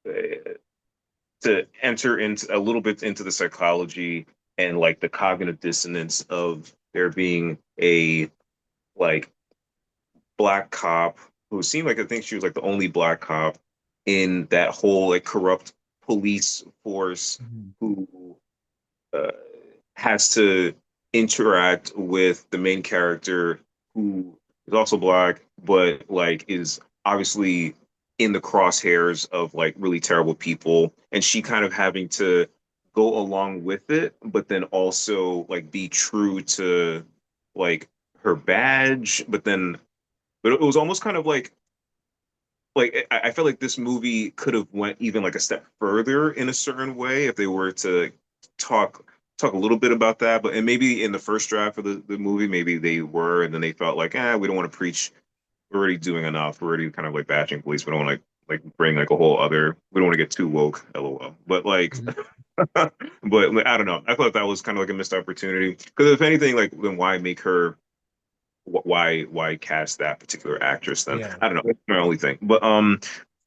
[SPEAKER 2] to enter into a little bit into the psychology and like the cognitive dissonance of there being a like black cop who seemed like I think she was like the only black cop in that whole like corrupt police force
[SPEAKER 1] Mhm.
[SPEAKER 2] who uh, has to interact with the main character who is also black, but like is obviously in the crosshairs of like really terrible people, and she kind of having to go along with it, but then also like be true to like her badge, but it was almost kind of like I felt like this movie could have went even like a step further in a certain way if they were to talk a little bit about that. But and maybe in the first draft of the movie, maybe they were, and then they felt like, we don't want to preach. We're already doing enough. We're already kind of like bashing police. We don't want to like bring like a whole other. We don't want to get too woke, lol. But like,
[SPEAKER 1] Mhm.
[SPEAKER 2] but like, I don't know. I thought that was kind of like a missed opportunity. Because if anything, like, then why make her why cast that particular actress then?
[SPEAKER 1] Yeah.
[SPEAKER 2] I don't know. That's my only thing. But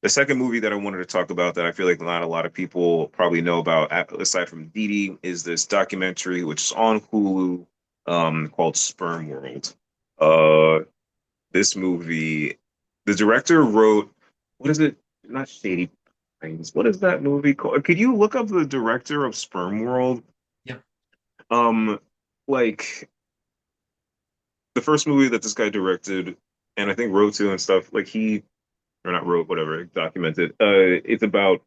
[SPEAKER 2] the second movie that I wanted to talk about that I feel like not a lot of people probably know about aside from Dee Dee is this documentary which is on Hulu called Sperm World. Uh this movie the director wrote what is it? Not Shady Pines. What is that movie called? Could you look up the director of Sperm World?
[SPEAKER 1] Yep.
[SPEAKER 2] Um like the first movie that this guy directed and I think wrote to and stuff, like he or not wrote, whatever, documented. It's about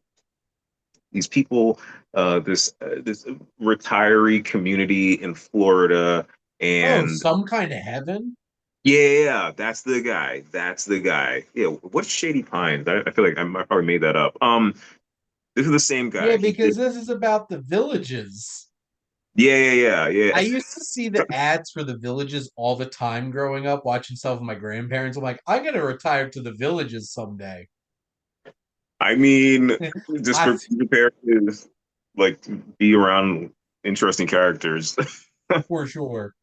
[SPEAKER 2] these people, this retiree community in Florida,
[SPEAKER 1] Oh,
[SPEAKER 2] and
[SPEAKER 1] some kind of heaven.
[SPEAKER 2] yeah, that's the guy. That's the guy. Yeah, what's Shady Pines? I feel like I probably made that up. This is the same
[SPEAKER 1] Yeah,
[SPEAKER 2] guy. He
[SPEAKER 1] because
[SPEAKER 2] did.
[SPEAKER 1] this is about the villages.
[SPEAKER 2] Yeah, yeah,
[SPEAKER 1] I
[SPEAKER 2] yeah,
[SPEAKER 1] used to see the ads for the villages all the time growing up, watching stuff with my grandparents. I'm like, I'm gonna retire to the villages someday.
[SPEAKER 2] I mean, just
[SPEAKER 1] I
[SPEAKER 2] prepare to like be around interesting characters.
[SPEAKER 1] for sure.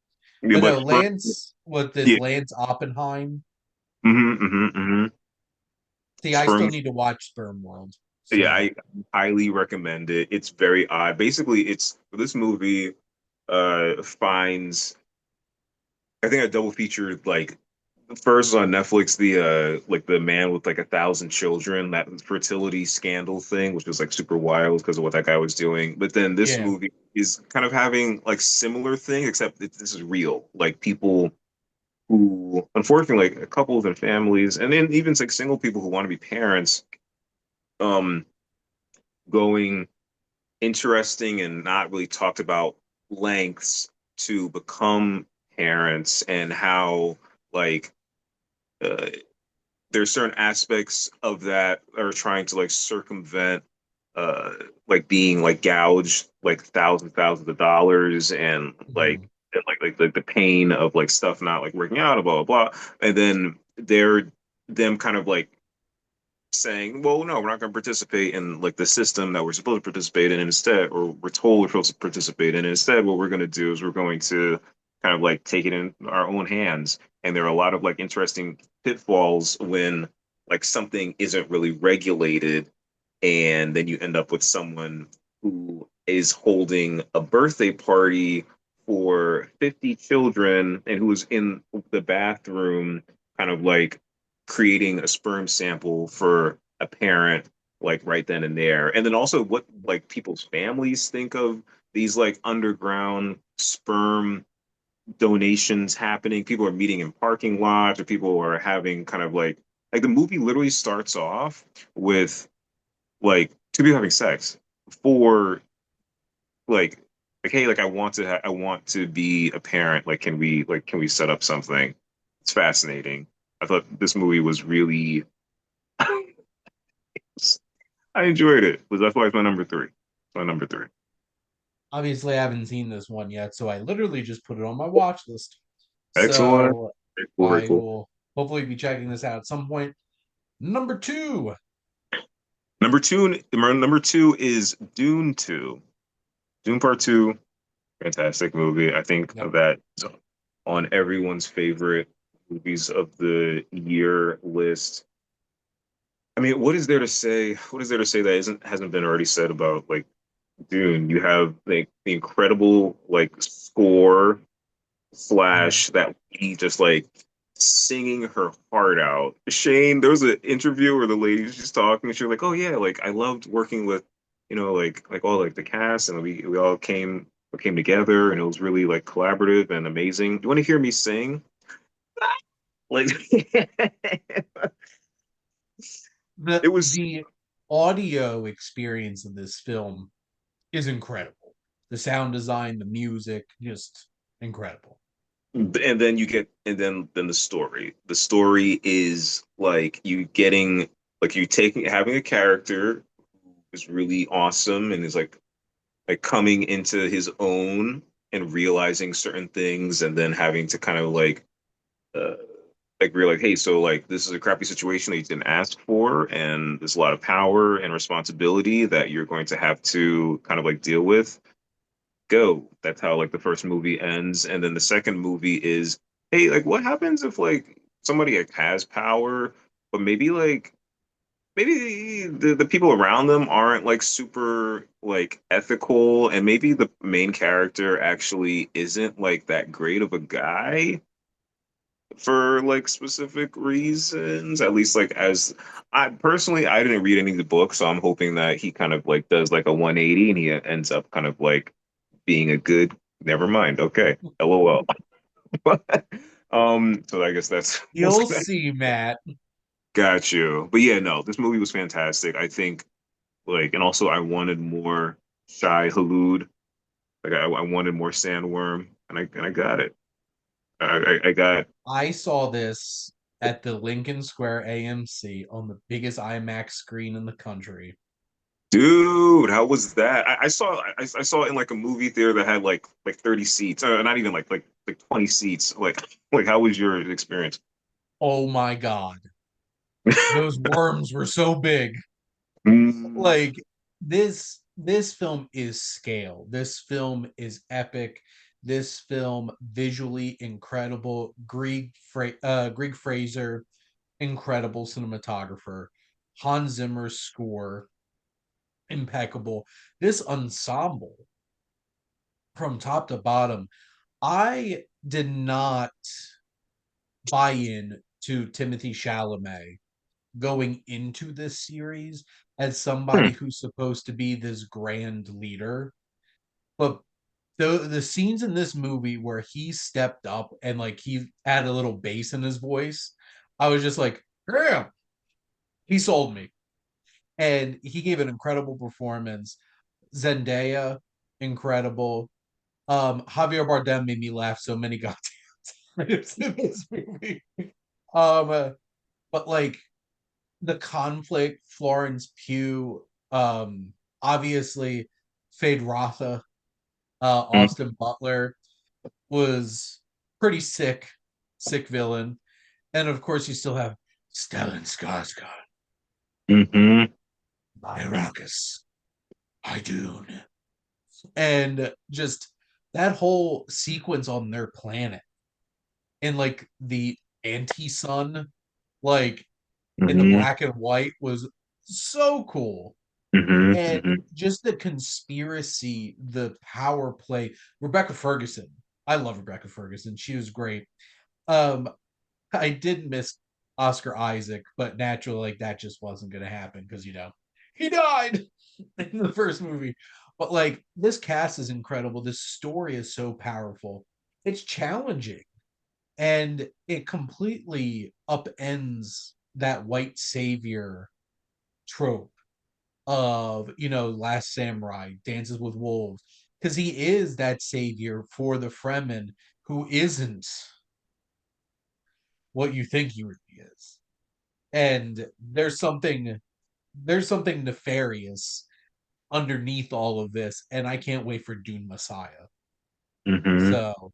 [SPEAKER 2] Yeah,
[SPEAKER 1] But no,
[SPEAKER 2] but
[SPEAKER 1] Lance, what this
[SPEAKER 2] yeah,
[SPEAKER 1] Lance Oppenheim.
[SPEAKER 2] hmm.
[SPEAKER 1] See, I still
[SPEAKER 2] Sperm.
[SPEAKER 1] need to watch Sperm World.
[SPEAKER 2] Yeah,
[SPEAKER 1] So
[SPEAKER 2] I highly recommend it. It's very odd. Basically, it's this movie finds I think I double featured like first on Netflix like the man with like 1,000 children, that fertility scandal thing, which was like super wild because of what that guy was doing. But then this
[SPEAKER 1] yeah,
[SPEAKER 2] movie is kind of having like similar thing, except this is real. Like people who unfortunately like couples and families and then even like single people who want to be parents. Um going interesting and not really talked about lengths to become parents and how like uh, there's certain aspects of that are trying to like circumvent uh like being like gouged like thousands of dollars
[SPEAKER 1] Mhm.
[SPEAKER 2] and like the pain of like stuff not like working out, blah blah blah. And then they're them kind of like saying, well, no, we're not going to participate in like the system that we're supposed to participate in instead, or we're told we're supposed to participate in. Instead, what we're going to do is we're going to kind of like take it in our own hands. And there are a lot of like interesting pitfalls when like something isn't really regulated, and then you end up with someone who is holding a birthday party for 50 children and who is in the bathroom kind of like creating a sperm sample for a parent like right then and there. And then also what like people's families think of these like underground sperm donations happening. People are meeting in parking lots, or people are having kind of like the movie literally starts off with like two people having sex for like hey, like I want to be a parent, like can we set up something. It's fascinating. I thought this movie was really I enjoyed it. That's why it's my number three. It's my number three.
[SPEAKER 1] Obviously, I haven't seen this one yet, so I literally just put it on my watch list.
[SPEAKER 2] Excellent.
[SPEAKER 1] So
[SPEAKER 2] Very cool, very
[SPEAKER 1] I
[SPEAKER 2] cool.
[SPEAKER 1] will hopefully be checking this out at some point. Number two.
[SPEAKER 2] Number two is Dune 2. Dune Part 2, fantastic movie. I think
[SPEAKER 1] Yep.
[SPEAKER 2] that is on everyone's favorite movies of the year list. I mean, what is there to say? What is there to say that isn't hasn't been already said about like Dune? You have like the incredible like score
[SPEAKER 1] Mhm.
[SPEAKER 2] slash that lady just like singing her heart out. Shane, there was an interview where the lady was just talking. She was like, "Oh yeah, like I loved working with, like all like the cast, and we all came together, and it was really like collaborative and amazing. You want to hear me sing? Like
[SPEAKER 1] The
[SPEAKER 2] it was
[SPEAKER 1] the audio experience of this film is incredible. The sound design, the music, just incredible.
[SPEAKER 2] and then you get and then the story. The story is like you getting like you taking having a character who is really awesome and is like coming into his own and realizing certain things and then having to kind of uh realize, hey, so like this is a crappy situation that you didn't ask for, and there's a lot of power and responsibility that you're going to have to kind of like deal with. Go. That's how like the first movie ends. And then the second movie is, hey, like what happens if like somebody like, has power, but maybe the people around them aren't like super like ethical, and maybe the main character actually isn't like that great of a guy for like specific reasons. At least like as I personally I didn't read any of the books, so I'm hoping that he kind of like does like a 180 and he ends up kind of like being a good never mind. Okay. LOL. So I guess that's
[SPEAKER 1] You'll see, Matt.
[SPEAKER 2] got you. But yeah, no, this movie was fantastic. I think like and also I wanted more Shai Hulud. Like I wanted more Sandworm and I got it. I got
[SPEAKER 1] I saw this at the Lincoln Square AMC on the biggest IMAX screen in the country.
[SPEAKER 2] dude, how was that? I saw it in like a movie theater that had like 30 seats. Not even like 20 seats. Like how was your experience?
[SPEAKER 1] Oh my god. Those worms were so big.
[SPEAKER 2] Mm,
[SPEAKER 1] Like this film is scale. This film is epic. This film visually incredible. Greek Fraser, incredible cinematographer. Hans Zimmer's score, impeccable. This ensemble from top to bottom, I did not buy in to Timothy Chalamet going into this series as somebody
[SPEAKER 2] hmm.
[SPEAKER 1] who's supposed to be this grand leader. But the scenes in this movie where he stepped up and like he had a little bass in his voice, I was just like, damn, he sold me. and he gave an incredible performance. Zendaya, incredible. Javier Bardem made me laugh so many goddamn times in this movie. Um, but like the conflict, Florence Pugh, obviously Fade Rotha, Austin Butler was pretty sick, sick villain. And of course, you still have Stellan Skarsgård,
[SPEAKER 2] Mm-hmm.
[SPEAKER 1] Myrakis, Idun, and just that whole sequence on their planet and like the anti-sun, like in the
[SPEAKER 2] Mm-hmm.
[SPEAKER 1] black and white was so cool.
[SPEAKER 2] Mm-hmm.
[SPEAKER 1] And
[SPEAKER 2] Mm-hmm.
[SPEAKER 1] just the conspiracy, the power play. Rebecca Ferguson. I love Rebecca Ferguson. She was great. Um, I did miss Oscar Isaac, but naturally, like that just wasn't going to happen because he died in the first movie. But like this cast is incredible. This story is so powerful. It's challenging, and it completely upends that white savior trope of Last Samurai, Dances with Wolves, because he is that savior for the Fremen who isn't what you think he really is. And there's something nefarious underneath all of this, and I can't wait for Dune Messiah.
[SPEAKER 2] Mm-hmm.
[SPEAKER 1] So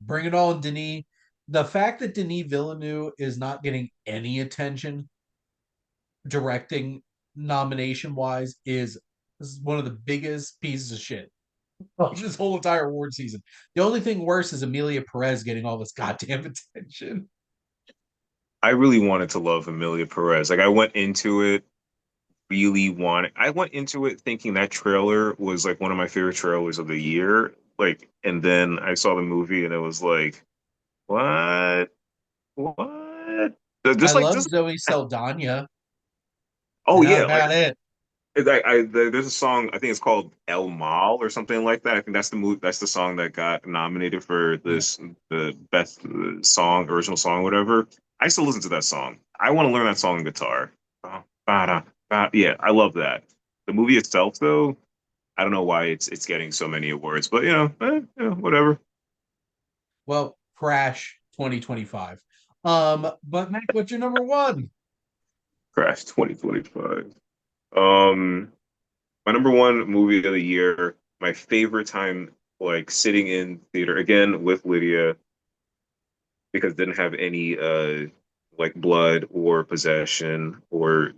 [SPEAKER 1] bring it on, Denis. The fact that Denis Villeneuve is not getting any attention directing nomination wise is one of the biggest pieces of shit of this whole entire award season. The only thing worse is Amelia Perez getting all this goddamn attention.
[SPEAKER 2] I really wanted to love Amelia Perez. Like I went into it I went into it thinking that trailer was like one of my favorite trailers of the year. Like, and then I saw the movie and it was like, what? What?
[SPEAKER 1] I
[SPEAKER 2] Just like,
[SPEAKER 1] love
[SPEAKER 2] just,
[SPEAKER 1] Zoe Saldana,
[SPEAKER 2] oh
[SPEAKER 1] and that
[SPEAKER 2] yeah, like
[SPEAKER 1] about it.
[SPEAKER 2] there's a song I think it's called El Mal or something like that. I think that's the movie. That's the song that got nominated for
[SPEAKER 1] Yeah.
[SPEAKER 2] the best song, original song, whatever. I still listen to that song. I want to learn that song on guitar. Yeah, I love that. The movie itself, though, I don't know why it's getting so many awards, but whatever.
[SPEAKER 1] Well, Crash 2025. But Mac, what's your number one?
[SPEAKER 2] Crash 2025. Um, my number one movie of the year. My favorite time, like sitting in theater again with Lydia because it didn't have any like blood or possession or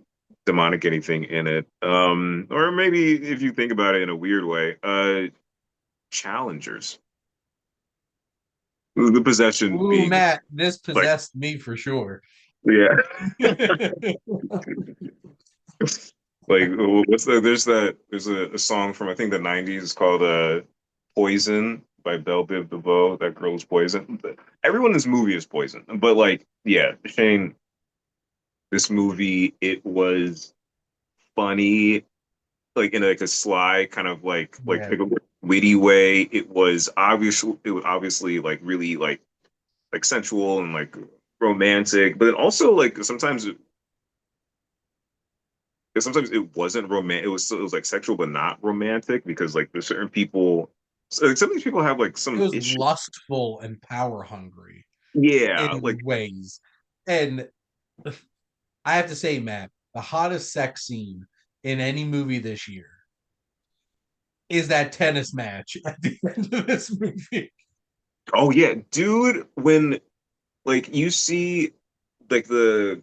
[SPEAKER 2] demonic anything in it. Or maybe if you think about it in a weird way, challengers. The possession
[SPEAKER 1] Ooh,
[SPEAKER 2] being
[SPEAKER 1] Matt, this
[SPEAKER 2] like,
[SPEAKER 1] possessed me for sure.
[SPEAKER 2] yeah. Like what's there's a song from I think the 90s called Poison by Belle Biv DeVoe. That girl's poison. Everyone in this movie is poison. But like, yeah, Shane, this movie, it was funny, like in like a sly kind of
[SPEAKER 1] Yeah,
[SPEAKER 2] witty way. It was obviously like really like sensual and like romantic, but then also like sometimes it wasn't romantic. It was like sexual but not romantic because like there's certain people. So, like, some of these people have like
[SPEAKER 1] it
[SPEAKER 2] some
[SPEAKER 1] was
[SPEAKER 2] issue.
[SPEAKER 1] lustful and power hungry
[SPEAKER 2] Yeah,
[SPEAKER 1] in
[SPEAKER 2] like
[SPEAKER 1] ways. And I have to say, Matt, the hottest sex scene in any movie this year is that tennis match at the end of this movie.
[SPEAKER 2] oh yeah, dude. When like you see like the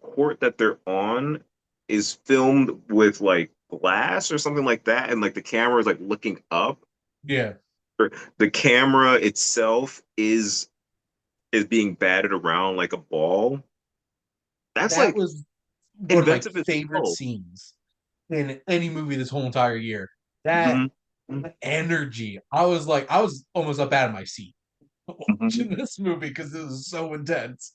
[SPEAKER 2] court that they're on is filmed with like glass or something like that, and like the camera is like looking up.
[SPEAKER 1] Yeah,
[SPEAKER 2] Or the camera itself is being batted around like a ball. That's
[SPEAKER 1] that
[SPEAKER 2] like
[SPEAKER 1] was one of my
[SPEAKER 2] inventive as
[SPEAKER 1] favorite
[SPEAKER 2] hell.
[SPEAKER 1] scenes in any movie this whole entire year. That
[SPEAKER 2] Mhm.
[SPEAKER 1] energy, I was almost up out of my seat
[SPEAKER 2] Mhm.
[SPEAKER 1] watching this movie because it was so intense.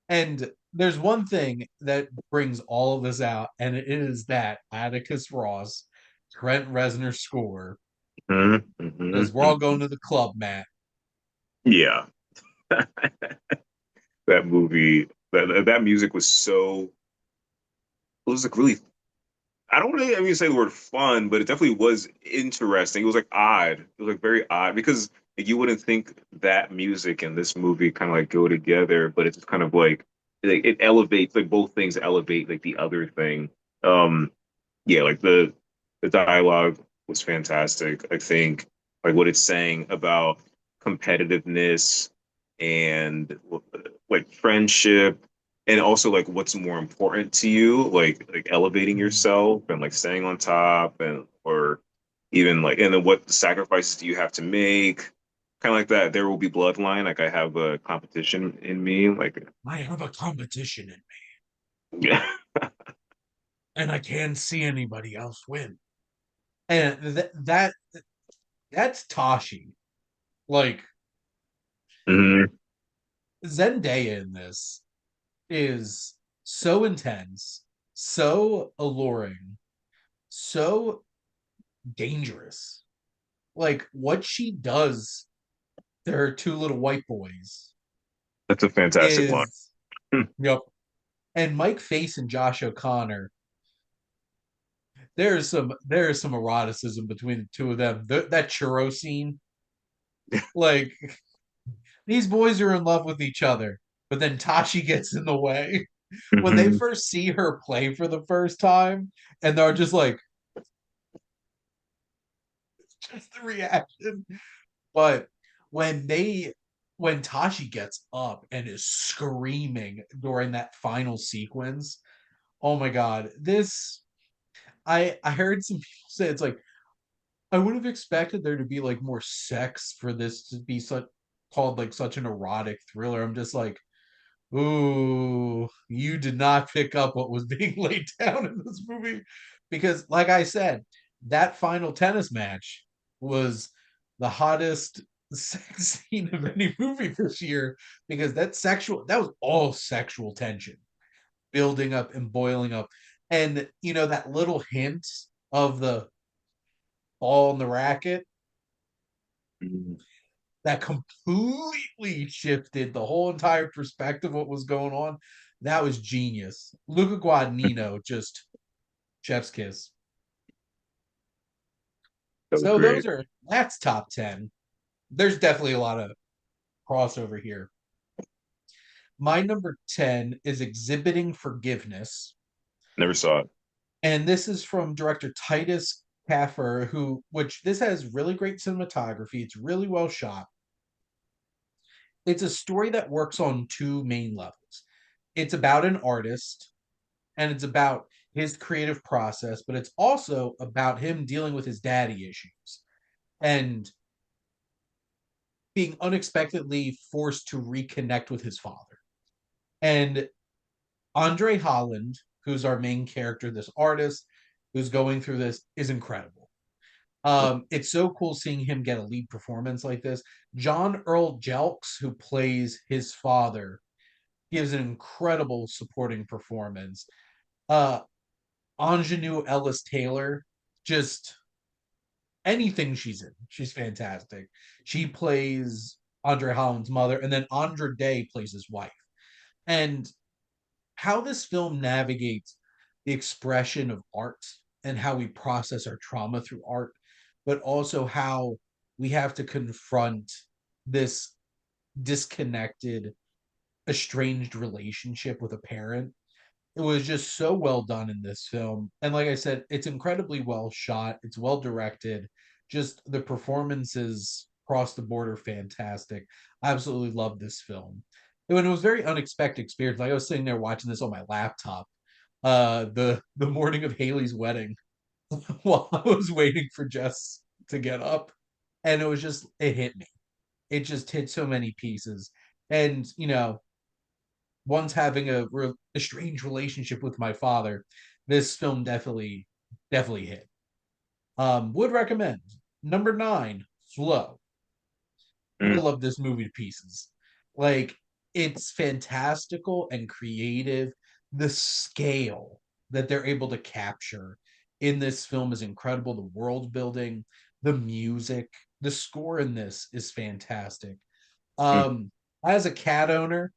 [SPEAKER 1] And there's one thing that brings all of this out, and it is that Atticus Ross, Trent Reznor score,
[SPEAKER 2] Mhm.
[SPEAKER 1] because
[SPEAKER 2] Mhm.
[SPEAKER 1] we're all going
[SPEAKER 2] Mhm.
[SPEAKER 1] to the club, Matt.
[SPEAKER 2] Yeah, that movie, that music was so. It was like really. I don't really, I mean, say the word fun, but it definitely was interesting. It was like odd. It was like very odd because like, you wouldn't think that music and this movie kind of like go together, but it's just kind of like it elevates like both things elevate like the other thing. Um, yeah, like the dialogue was fantastic. I think like what it's saying about competitiveness and like friendship and also like what's more important to you, like elevating
[SPEAKER 1] Mhm.
[SPEAKER 2] yourself and like staying on top and or even like and then what sacrifices do you have to make? Kind of like that. There will be bloodline. Like I have a competition in me. Like
[SPEAKER 1] I have a competition in me,
[SPEAKER 2] yeah.
[SPEAKER 1] and I can't see anybody else win. And that's Tashi. Like
[SPEAKER 2] Mhm.
[SPEAKER 1] Zendaya in this is so intense, so alluring, so dangerous. Like what she does to her two little white boys
[SPEAKER 2] That's a fantastic line.
[SPEAKER 1] is, yep. And Mike Face and Josh O'Connor, there is some eroticism between the two of them. That churro scene, like these boys are in love with each other, but then Tashi gets in the way. When they
[SPEAKER 2] Mhm.
[SPEAKER 1] first see her play for the first time, and they're just like, just the reaction. But when they when Tashi gets up and is screaming during that final sequence, oh my god, this I heard some people say it's like I would have expected there to be like more sex for this to be such called like such an erotic thriller. I'm just like, ooh, you did not pick up what was being laid down in this movie. Because, like I said, that final tennis match was the hottest sex scene of any movie this year because that was all sexual tension building up and boiling up. And, that little hint of the ball in the racket
[SPEAKER 2] Mhm.
[SPEAKER 1] that completely shifted the whole entire perspective of what was going on. That was genius. Luca Guadagnino, just chef's kiss.
[SPEAKER 2] That was
[SPEAKER 1] So
[SPEAKER 2] great.
[SPEAKER 1] that's top 10. There's definitely a lot of crossover here. My number 10 is Exhibiting Forgiveness.
[SPEAKER 2] Never saw it.
[SPEAKER 1] And this is from director Titus Kaffer, which this has really great cinematography. It's really well shot. It's a story that works on two main levels. It's about an artist and it's about his creative process, but it's also about him dealing with his daddy issues and being unexpectedly forced to reconnect with his father. And Andre Holland, who's our main character, this artist who's going through this, is incredible. It's so cool seeing him get a lead performance like this. John Earl Jelks, who plays his father, gives an incredible supporting performance. Uh, Ingenue Ellis Taylor, just anything she's in, she's fantastic. She plays Andre Holland's mother, and then Andra Day plays his wife. And how this film navigates the expression of art and how we process our trauma through art, but also how we have to confront this disconnected, estranged relationship with a parent. It was just so well done in this film. And like I said, it's incredibly well shot, it's well directed. Just the performances across the board are fantastic. I absolutely love this film. And it was a very unexpected experience. Like I was sitting there watching this on my laptop, the morning of Haley's wedding, while I was waiting for Jess to get up. And it hit me. It just hit so many pieces. And, once having a strange relationship with my father, this film definitely hit. Would recommend. Number 9, Flow. I
[SPEAKER 2] Mm.
[SPEAKER 1] love this movie to pieces. Like it's fantastical and creative. The scale that they're able to capture in this film is incredible. The world building, the music, the score in this is fantastic.
[SPEAKER 2] Mm.
[SPEAKER 1] As a cat owner,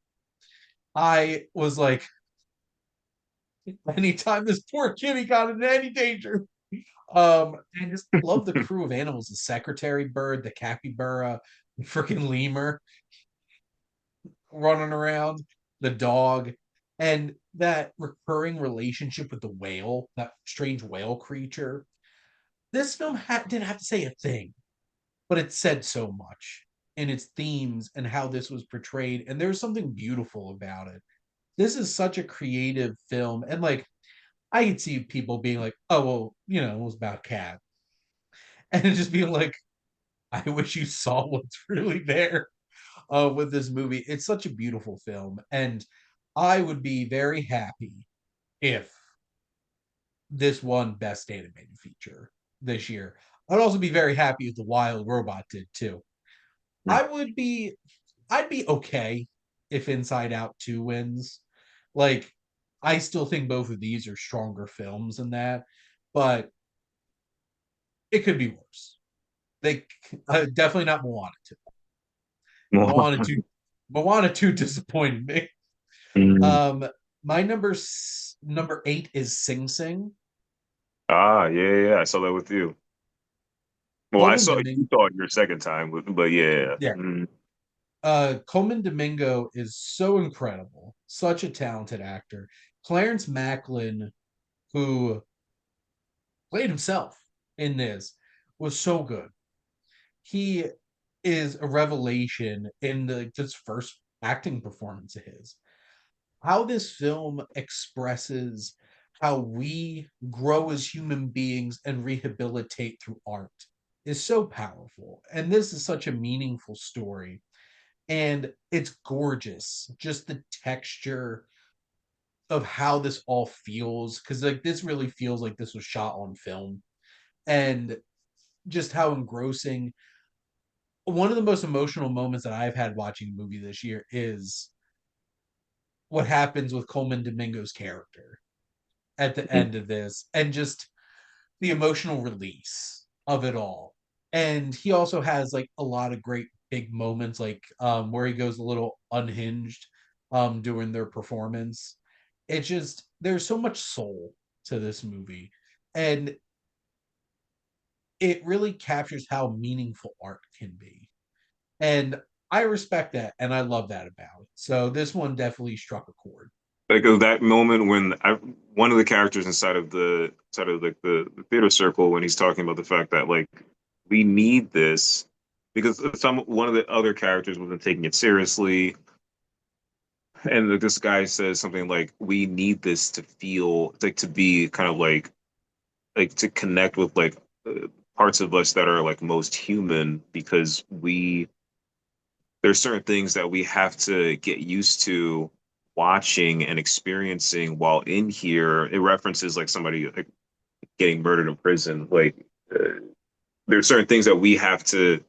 [SPEAKER 1] I was like, anytime this poor kitty got in any danger. And just love the crew of animals: the secretary bird, the capybara, the freaking lemur running around, the dog, and that recurring relationship with the whale, that strange whale creature. This film didn't have to say a thing, but it said so much in its themes and how this was portrayed. And there's something beautiful about it. This is such a creative film. And like, I could see people being like, oh, well, it was about cat. And just being like, I wish you saw what's really there with this movie. It's such a beautiful film. And I would be very happy if this won Best Animated Feature this year. I'd also be very happy if The Wild Robot did too. I would be I'd be okay if Inside Out 2 wins. Like, I still think both of these are stronger films than that, but it could be worse. They definitely not Moana 2. Moana 2 Moana 2 disappointed me.
[SPEAKER 2] Mm.
[SPEAKER 1] Um my number 8 is Sing Sing.
[SPEAKER 2] Ah, yeah, yeah, yeah, I saw that with you. Well, I
[SPEAKER 1] Coleman
[SPEAKER 2] saw
[SPEAKER 1] Domingo,
[SPEAKER 2] you saw it your second time, but yeah.
[SPEAKER 1] yeah.
[SPEAKER 2] Mm.
[SPEAKER 1] Coleman Domingo is so incredible, such a talented actor. Clarence Macklin, who played himself in this, was so good. He is a revelation in this first acting performance of his. How this film expresses how we grow as human beings and rehabilitate through art is so powerful. And this is such a meaningful story. And it's gorgeous. Just the texture of how this all feels. Because, like, this really feels like this was shot on film. And just how engrossing. One of the most emotional moments that I've had watching a movie this year is what happens with Coleman Domingo's character at the
[SPEAKER 2] Mm.
[SPEAKER 1] end of this, and just the emotional release of it all. And he also has like a lot of great big moments, like where he goes a little unhinged during their performance. It's just there's so much soul to this movie, and it really captures how meaningful art can be. And I respect that and I love that about it. So this one definitely struck a chord.
[SPEAKER 2] Like that moment when one of the characters inside of like the theater circle when he's talking about the fact that like we need this because some one of the other characters wasn't taking it seriously, and this guy says something like we need this to feel like to be kind of like to connect with like parts of us that are like most human because we there's certain things that we have to get used to watching and experiencing while in here. It references like somebody like getting murdered in prison. Like there's certain things that we have to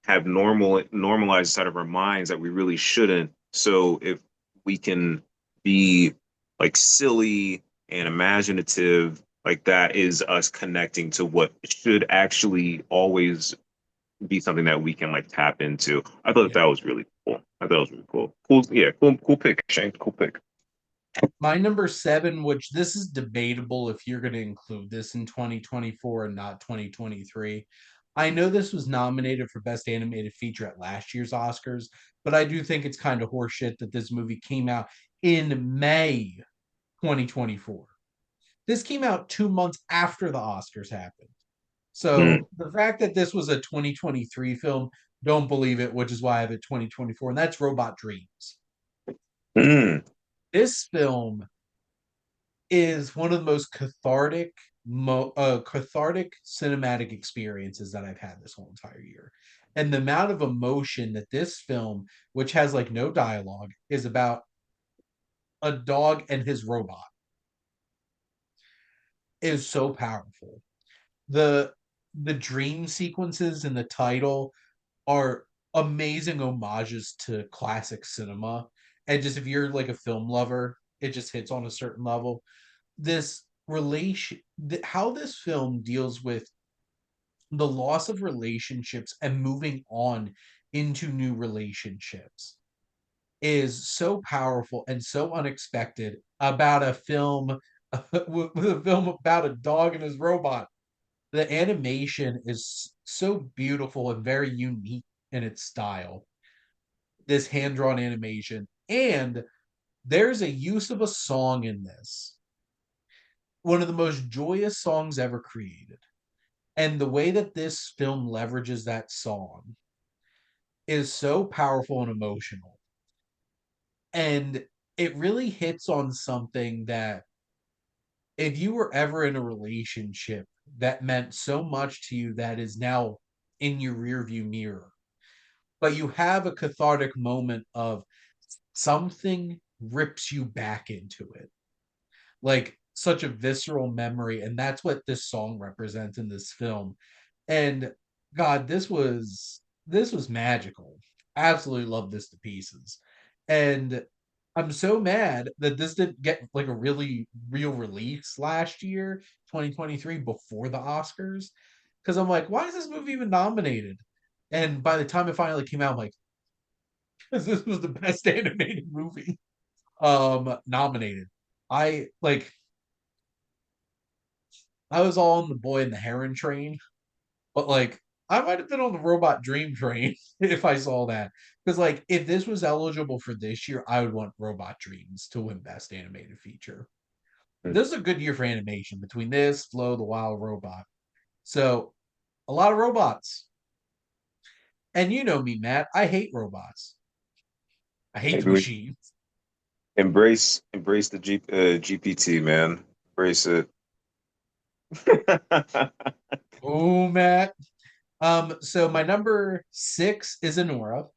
[SPEAKER 2] have normalized inside of our minds that we really shouldn't. So if we can be like silly and imaginative, like that is us connecting to what should actually always be something that we can like tap into. I thought
[SPEAKER 1] Yeah.
[SPEAKER 2] that was really cool. I thought it was really cool. Cool, yeah, cool pick, Shane. Cool pick.
[SPEAKER 1] My number 7, which this is debatable if you're going to include this in 2024 and not 2023. I know this was nominated for Best Animated Feature at last year's Oscars, but I do think it's kind of horseshit that this movie came out in May 2024. This came out 2 months after the Oscars happened.
[SPEAKER 2] Mm,
[SPEAKER 1] So the fact that this was a 2023 film, don't believe it, which is why I have it 2024, and that's Robot Dreams.
[SPEAKER 2] mm.
[SPEAKER 1] This film is one of the most cathartic cinematic experiences that I've had this whole entire year. And the amount of emotion that this film, which has like no dialogue, is about a dog and his robot is so powerful. The the dream sequences in the title are amazing homages to classic cinema. And just if you're like a film lover, it just hits on a certain level. This how this film deals with the loss of relationships and moving on into new relationships is so powerful and so unexpected. about a film with a film about a dog and his robot. The animation is so beautiful and very unique in its style. This hand drawn animation, and there's a use of a song in this, one of the most joyous songs ever created. And the way that this film leverages that song is so powerful and emotional. And it really hits on something that if you were ever in a relationship that meant so much to you that is now in your rearview mirror, but you have a cathartic moment of something rips you back into it, like such a visceral memory, and that's what this song represents in this film. And God, this was magical. Absolutely love this to pieces. And I'm so mad that this didn't get like a really real release last year, 2023, before the Oscars. Because I'm like, why is this movie even nominated? And by the time it finally came out, I'm like, because this was the best animated movie nominated. I like I was all on the Boy and the Heron train, but like I might have been on the Robot Dream train if I saw that. Because like if this was eligible for this year, I would want Robot Dreams to win Best Animated Feature. This is a good year for animation between this, Flow, the Wild Robot. So a lot of robots. And you know me, Matt. I hate robots. I hate the
[SPEAKER 2] Maybe we
[SPEAKER 1] machines.
[SPEAKER 2] embrace the GPT, man. Embrace it.
[SPEAKER 1] Oh, Matt. So my number 6 is Anora.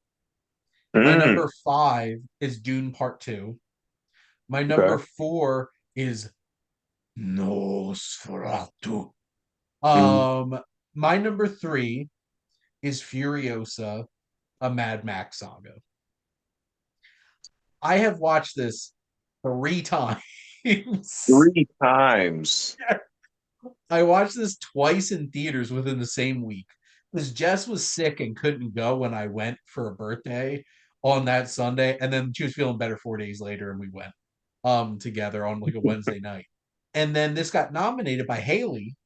[SPEAKER 1] My
[SPEAKER 2] Mm,
[SPEAKER 1] number 5 is Dune Part 2. My number
[SPEAKER 2] okay.
[SPEAKER 1] 4 is Nosferatu.
[SPEAKER 2] Mm.
[SPEAKER 1] Um, my number 3 is Furiosa, a Mad Max saga. I have watched this 3 times.
[SPEAKER 2] Three times.
[SPEAKER 1] I watched this twice in theaters within the same week because Jess was sick and couldn't go when I went for a birthday on that Sunday, and then she was feeling better 4 days later, and we went together on like a Wednesday night. And then this got nominated by Haley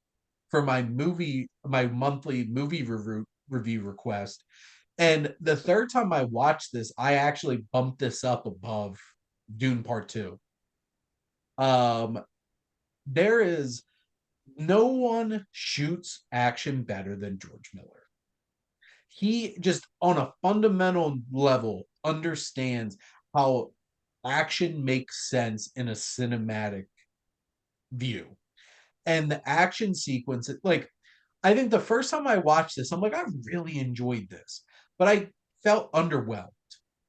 [SPEAKER 1] for my monthly movie review request. And the third time I watched this, I actually bumped this up above Dune Part 2. Um, there is no one shoots action better than George Miller. He just on a fundamental level understands how action makes sense in a cinematic view. And the action sequence, like I think the first time I watched this, I'm like, I really enjoyed this, but I felt underwhelmed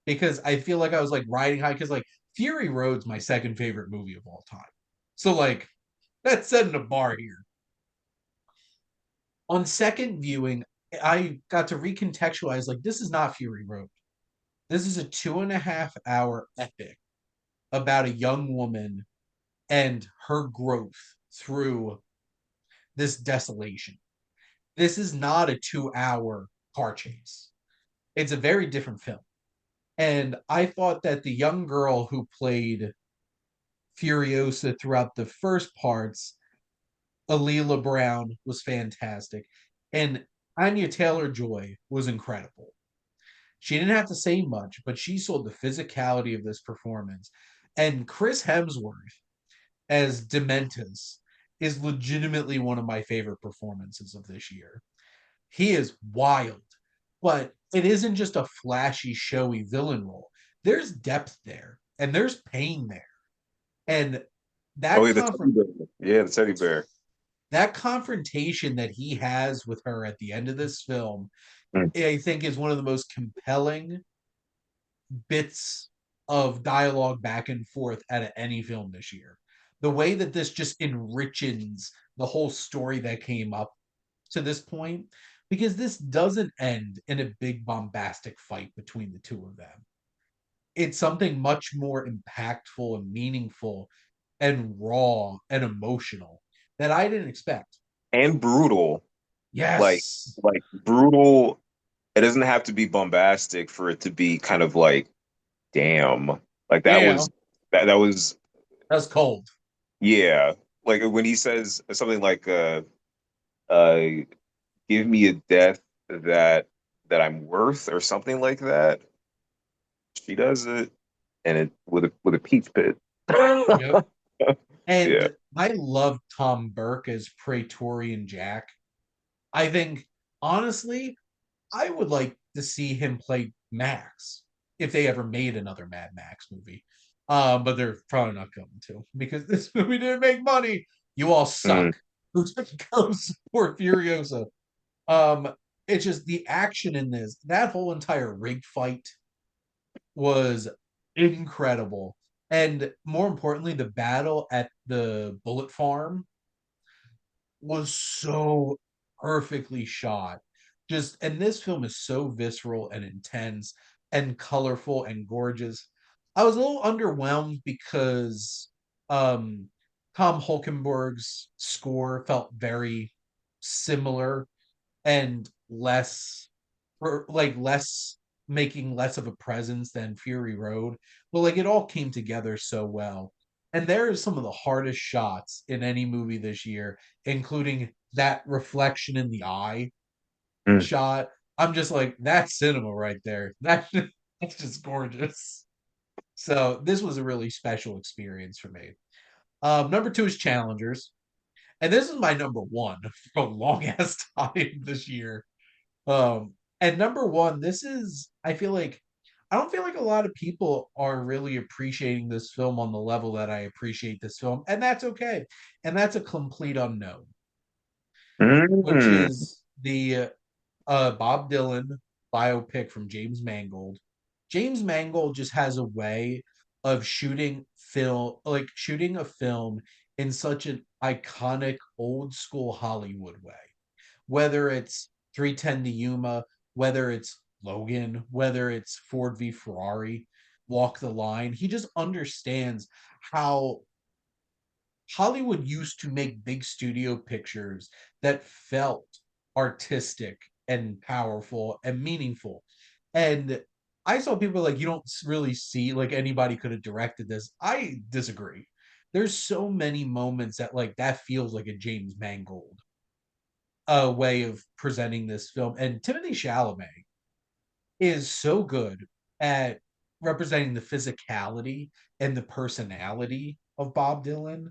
[SPEAKER 1] because I feel like I was like riding high because like Fury Road's my second favorite movie of all time. So like that's setting a bar here. On second viewing, I got to recontextualize like this is not Fury Road. This is a 2.5 hour epic about a young woman and her growth through this desolation. This is not a 2 hour car chase. It's a very different film. And I thought that the young girl who played Furiosa throughout the first parts, Alila Brown, was fantastic. And Anya Taylor Joy was incredible. She didn't have to say much, but she sold the physicality of this performance. And Chris Hemsworth as Dementus is legitimately one of my favorite performances of this year. He is wild, but it isn't just a flashy, showy villain role. There's depth there, and there's pain there, and
[SPEAKER 2] Oh
[SPEAKER 1] that
[SPEAKER 2] yeah, the teddy
[SPEAKER 1] comfort,
[SPEAKER 2] bear. Yeah, the teddy bear.
[SPEAKER 1] that confrontation that he has with her at the end of this film,
[SPEAKER 2] Mm.
[SPEAKER 1] I think, is one of the most compelling bits of dialogue back and forth out of any film this year. The way that this just enriches the whole story that came up to this point, because this doesn't end in a big bombastic fight between the two of them. It's something much more impactful and meaningful and raw and emotional that I didn't expect.
[SPEAKER 2] And brutal. Like
[SPEAKER 1] Yes.
[SPEAKER 2] like brutal. It doesn't have to be bombastic for it to be kind of like, damn. Like that
[SPEAKER 1] Yeah.
[SPEAKER 2] was that was
[SPEAKER 1] That's cold.
[SPEAKER 2] Yeah, like when he says something like uh give me a death that I'm worth or something like that. She does it and it with a peach pit.
[SPEAKER 1] Yep.
[SPEAKER 2] Yeah.
[SPEAKER 1] And I love Tom Burke as Praetorian Jack. I think, honestly, I would like to see him play Max if they ever made another Mad Max movie. But they're probably not going to because this movie didn't make money. You all
[SPEAKER 2] Mm.
[SPEAKER 1] suck. Who goes support Furiosa? Um, it's just the action in this, that whole entire rig fight was incredible. And more importantly, the battle at the bullet farm was so perfectly shot. Just and this film is so visceral and intense and colorful and gorgeous. I was a little underwhelmed because um Tom Hulkenberg's score felt very similar and less or like less making less of a presence than Fury Road. But like it all came together so well. And there is some of the hardest shots in any movie this year, including that reflection in the eye
[SPEAKER 2] Mm.
[SPEAKER 1] shot. I'm just like, that's cinema right there. That's just gorgeous. So this was a really special experience for me. Number two is Challengers. And this is my number one for a long ass time this year. And number one, this is I don't feel like a lot of people are really appreciating this film on the level that I appreciate this film, and that's okay. And that's a complete unknown, which
[SPEAKER 2] Mm.
[SPEAKER 1] is the Bob Dylan biopic from James Mangold. James Mangold just has a way of shooting a film in such an iconic old school Hollywood way, whether it's 310 to Yuma, whether it's Logan, whether it's Ford v Ferrari, Walk the Line. He just understands how Hollywood used to make big studio pictures that felt artistic and powerful and meaningful. And I saw people like, you don't really see like anybody could have directed this. I disagree. There's so many moments that like that feels like a James Mangold way of presenting this film. And Timothy Chalamet is so good at representing the physicality and the personality of Bob Dylan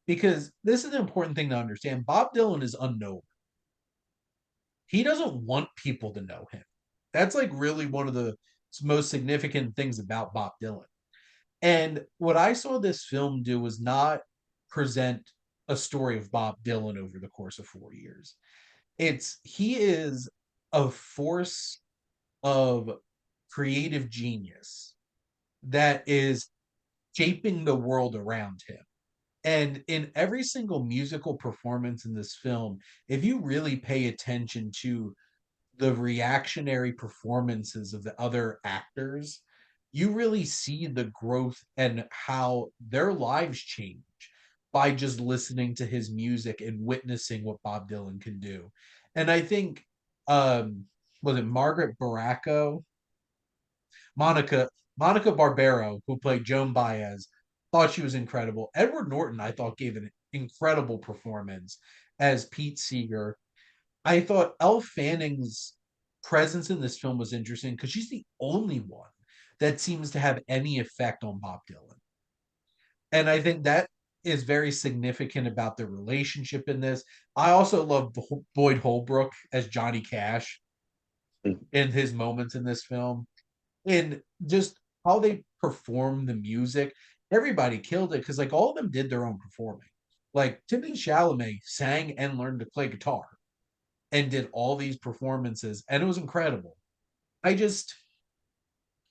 [SPEAKER 1] because this is an important thing to understand. Bob Dylan is unknown. He doesn't want people to know him. That's like really one of the most significant things about Bob Dylan. And what I saw this film do was not present a story of Bob Dylan over the course of 4 years. It's he is a force of creative genius that is shaping the world around him. And in every single musical performance in this film, if you really pay attention to the reactionary performances of the other actors, you really see the growth and how their lives change by just listening to his music and witnessing what Bob Dylan can do. And I think was it Margaret Baracco Monica Monica Barbero, who played Joan Baez, thought she was incredible. Edward Norton, I thought, gave an incredible performance as Pete Seeger. I thought Elle Fanning's presence in this film was interesting because she's the only one that seems to have any effect on Bob Dylan. And I think that is very significant about the relationship in this. I also love Boyd Holbrook as Johnny Cash in his moments in this film and just how they perform the music. Everybody killed it because like all of them did their own performing. Like Timothy Chalamet sang and learned to play guitar and did all these performances, and it was incredible. I just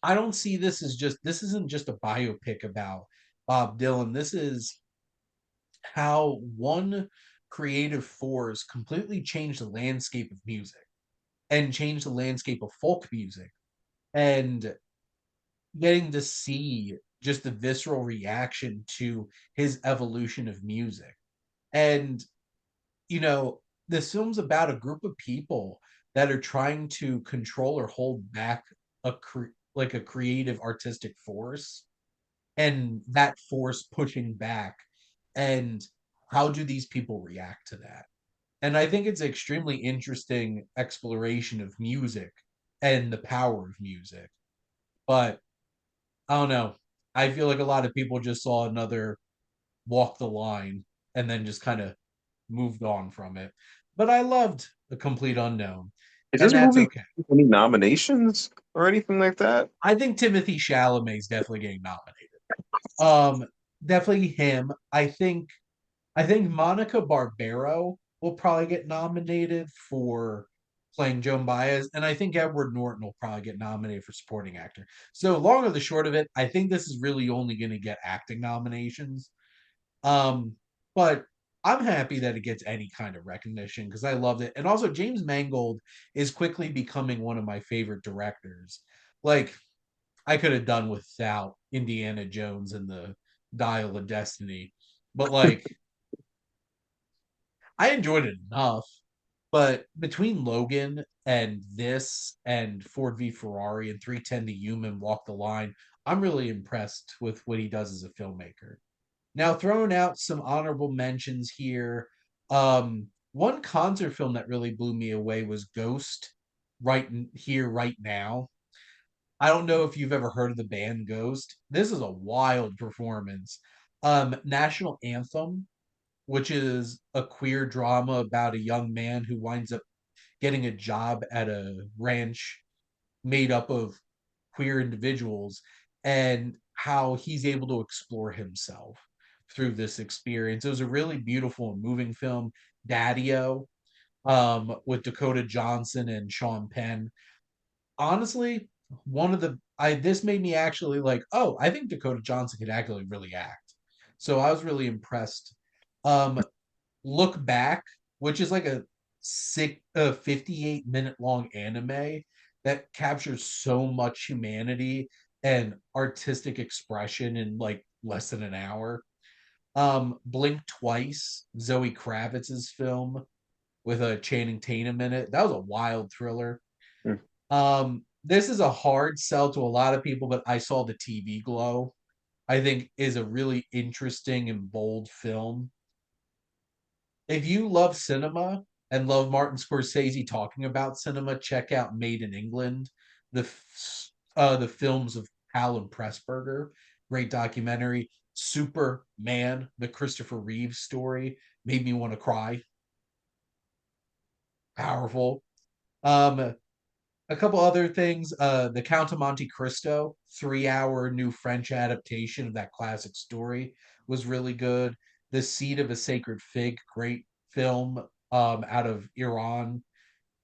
[SPEAKER 1] I don't see this as just this isn't just a biopic about Bob Dylan. This is how one creative force completely changed the landscape of music and changed the landscape of folk music and getting to see just the visceral reaction to his evolution of music. And, you know, this film's about a group of people that are trying to control or hold back like a creative artistic force. and that force pushing back, and how do these people react to that? And I think it's an extremely interesting exploration of music and the power of music. But I don't know. I feel like a lot of people just saw another Walk the Line and then just kind of moved on from it. But I loved The Complete Unknown,
[SPEAKER 2] Is
[SPEAKER 1] and
[SPEAKER 2] this
[SPEAKER 1] that's
[SPEAKER 2] movie
[SPEAKER 1] okay.
[SPEAKER 2] any nominations or anything like that?
[SPEAKER 1] I think Timothy Chalamet is definitely getting nominated. Um, Definitely him. I think Monica Barbero will probably get nominated for playing Joan Baez, and I think Edward Norton will probably get nominated for supporting actor. So, long or the short of it, I think this is really only going to get acting nominations. Um, but I'm happy that it gets any kind of recognition because I loved it. And also, James Mangold is quickly becoming one of my favorite directors. Like, I could have done without Indiana Jones and the Dial of Destiny, but like, I enjoyed it enough. But between Logan and this and Ford v Ferrari and 310 to Human Walk the Line, I'm really impressed with what he does as a filmmaker. Now, throwing out some honorable mentions here. One concert film that really blew me away was Ghost, Here, Right Now. I don't know if you've ever heard of the band Ghost. This is a wild performance. National Anthem, which is a queer drama about a young man who winds up getting a job at a ranch made up of queer individuals and how he's able to explore himself through this experience. It was a really beautiful and moving film. Daddio, with Dakota Johnson and Sean Penn. Honestly, one of the I this made me actually like, oh, I think Dakota Johnson could actually really act. So I was really impressed. Um, Look Back, which is like a 58-minute long anime that captures so much humanity and artistic expression in like less than an hour. Blink Twice, Zoe Kravitz's film with a Channing Tatum in it. That was a wild thriller.
[SPEAKER 2] Hmm.
[SPEAKER 1] This is a hard sell to a lot of people, but I saw the TV Glow. I think is a really interesting and bold film. If you love cinema and love Martin Scorsese talking about cinema, check out Made in England, the films of Alan Pressburger, great documentary. Superman, the Christopher Reeve story, made me want to cry. Powerful. Um, a couple other things. The Count of Monte Cristo, 3 hour new French adaptation of that classic story, was really good. The Seed of a Sacred Fig, great film out of Iran.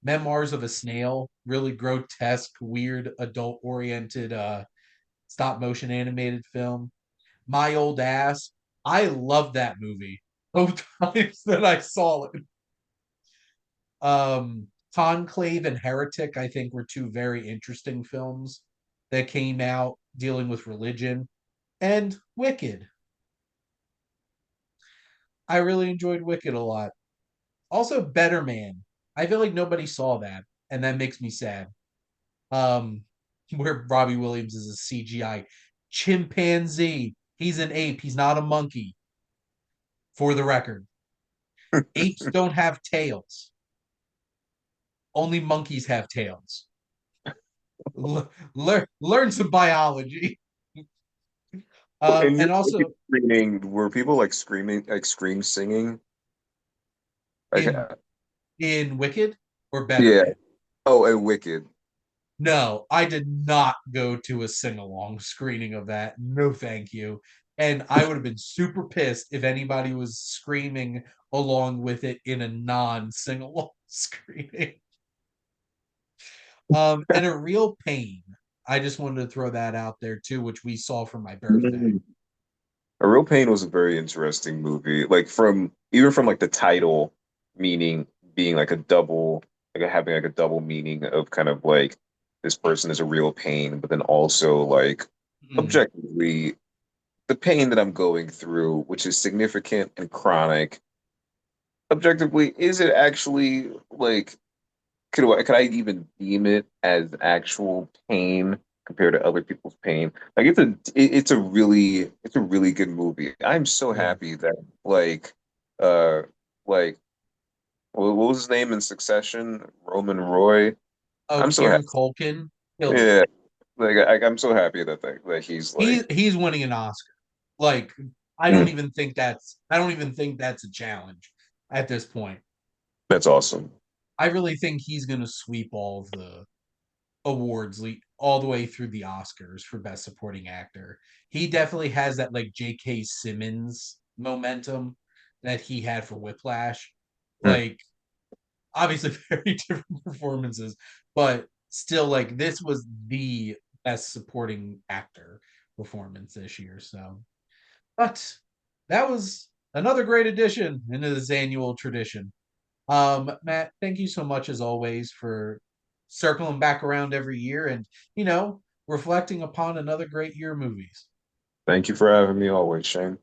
[SPEAKER 1] Memoirs of a Snail, really grotesque, weird, adult oriented stop motion animated film. My Old Ass, I love that movie both times that I saw it. Um, Conclave and Heretic, I think, were two very interesting films that came out dealing with religion. And Wicked. I really enjoyed Wicked a lot. Also, Better Man. I feel like nobody saw that, and that makes me sad. Um, where Robbie Williams is a CGI chimpanzee. He's an ape. He's not a monkey. For the record, apes don't have tails. Only monkeys have tails. Learn some biology.
[SPEAKER 2] In your
[SPEAKER 1] And also
[SPEAKER 2] screening, were people like screaming, like scream singing? Like,
[SPEAKER 1] in Wicked or Better
[SPEAKER 2] yeah.
[SPEAKER 1] Man.
[SPEAKER 2] Oh, and Wicked.
[SPEAKER 1] No, I did not go to a sing along screening of that. No, thank you. And I would have been super pissed if anybody was screaming along with it in a non sing along screening. And A Real Pain. I just wanted to throw that out there too, which we saw for my birthday.
[SPEAKER 2] Mm. A Real Pain was a very interesting movie. Like from even from like the title meaning being like a double, like having like a double meaning of kind of like this person is a real pain, but then also like
[SPEAKER 1] Mm.
[SPEAKER 2] objectively the pain that I'm going through, which is significant and chronic, objectively, is it actually like could I even deem it as actual pain compared to other people's pain. Like it's a really good movie. I'm so
[SPEAKER 1] Yeah.
[SPEAKER 2] happy that like uh like what was his name in Succession? Roman Roy.
[SPEAKER 1] Oh,
[SPEAKER 2] I'm so happy.
[SPEAKER 1] Kieran Culkin killed it.
[SPEAKER 2] Yeah, like I'm so happy that he's like
[SPEAKER 1] He's winning an Oscar. Like
[SPEAKER 2] mm,
[SPEAKER 1] I don't even think that's a challenge at this point.
[SPEAKER 2] that's awesome.
[SPEAKER 1] I really think he's going to sweep all of the awards all the way through the Oscars for best supporting actor. He definitely has that like J.K. Simmons momentum that he had for Whiplash.
[SPEAKER 2] Mm.
[SPEAKER 1] Like obviously very different performances, but still like this was the best supporting actor performance this year. So, but that was another great addition into this annual tradition. Matt, thank you so much as always for circling back around every year and, you know, reflecting upon another great year of movies.
[SPEAKER 2] Thank you for having me always, Shane.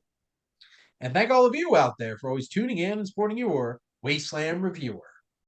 [SPEAKER 1] And thank all of you out there for always tuning in and supporting your Wasteland Reviewer.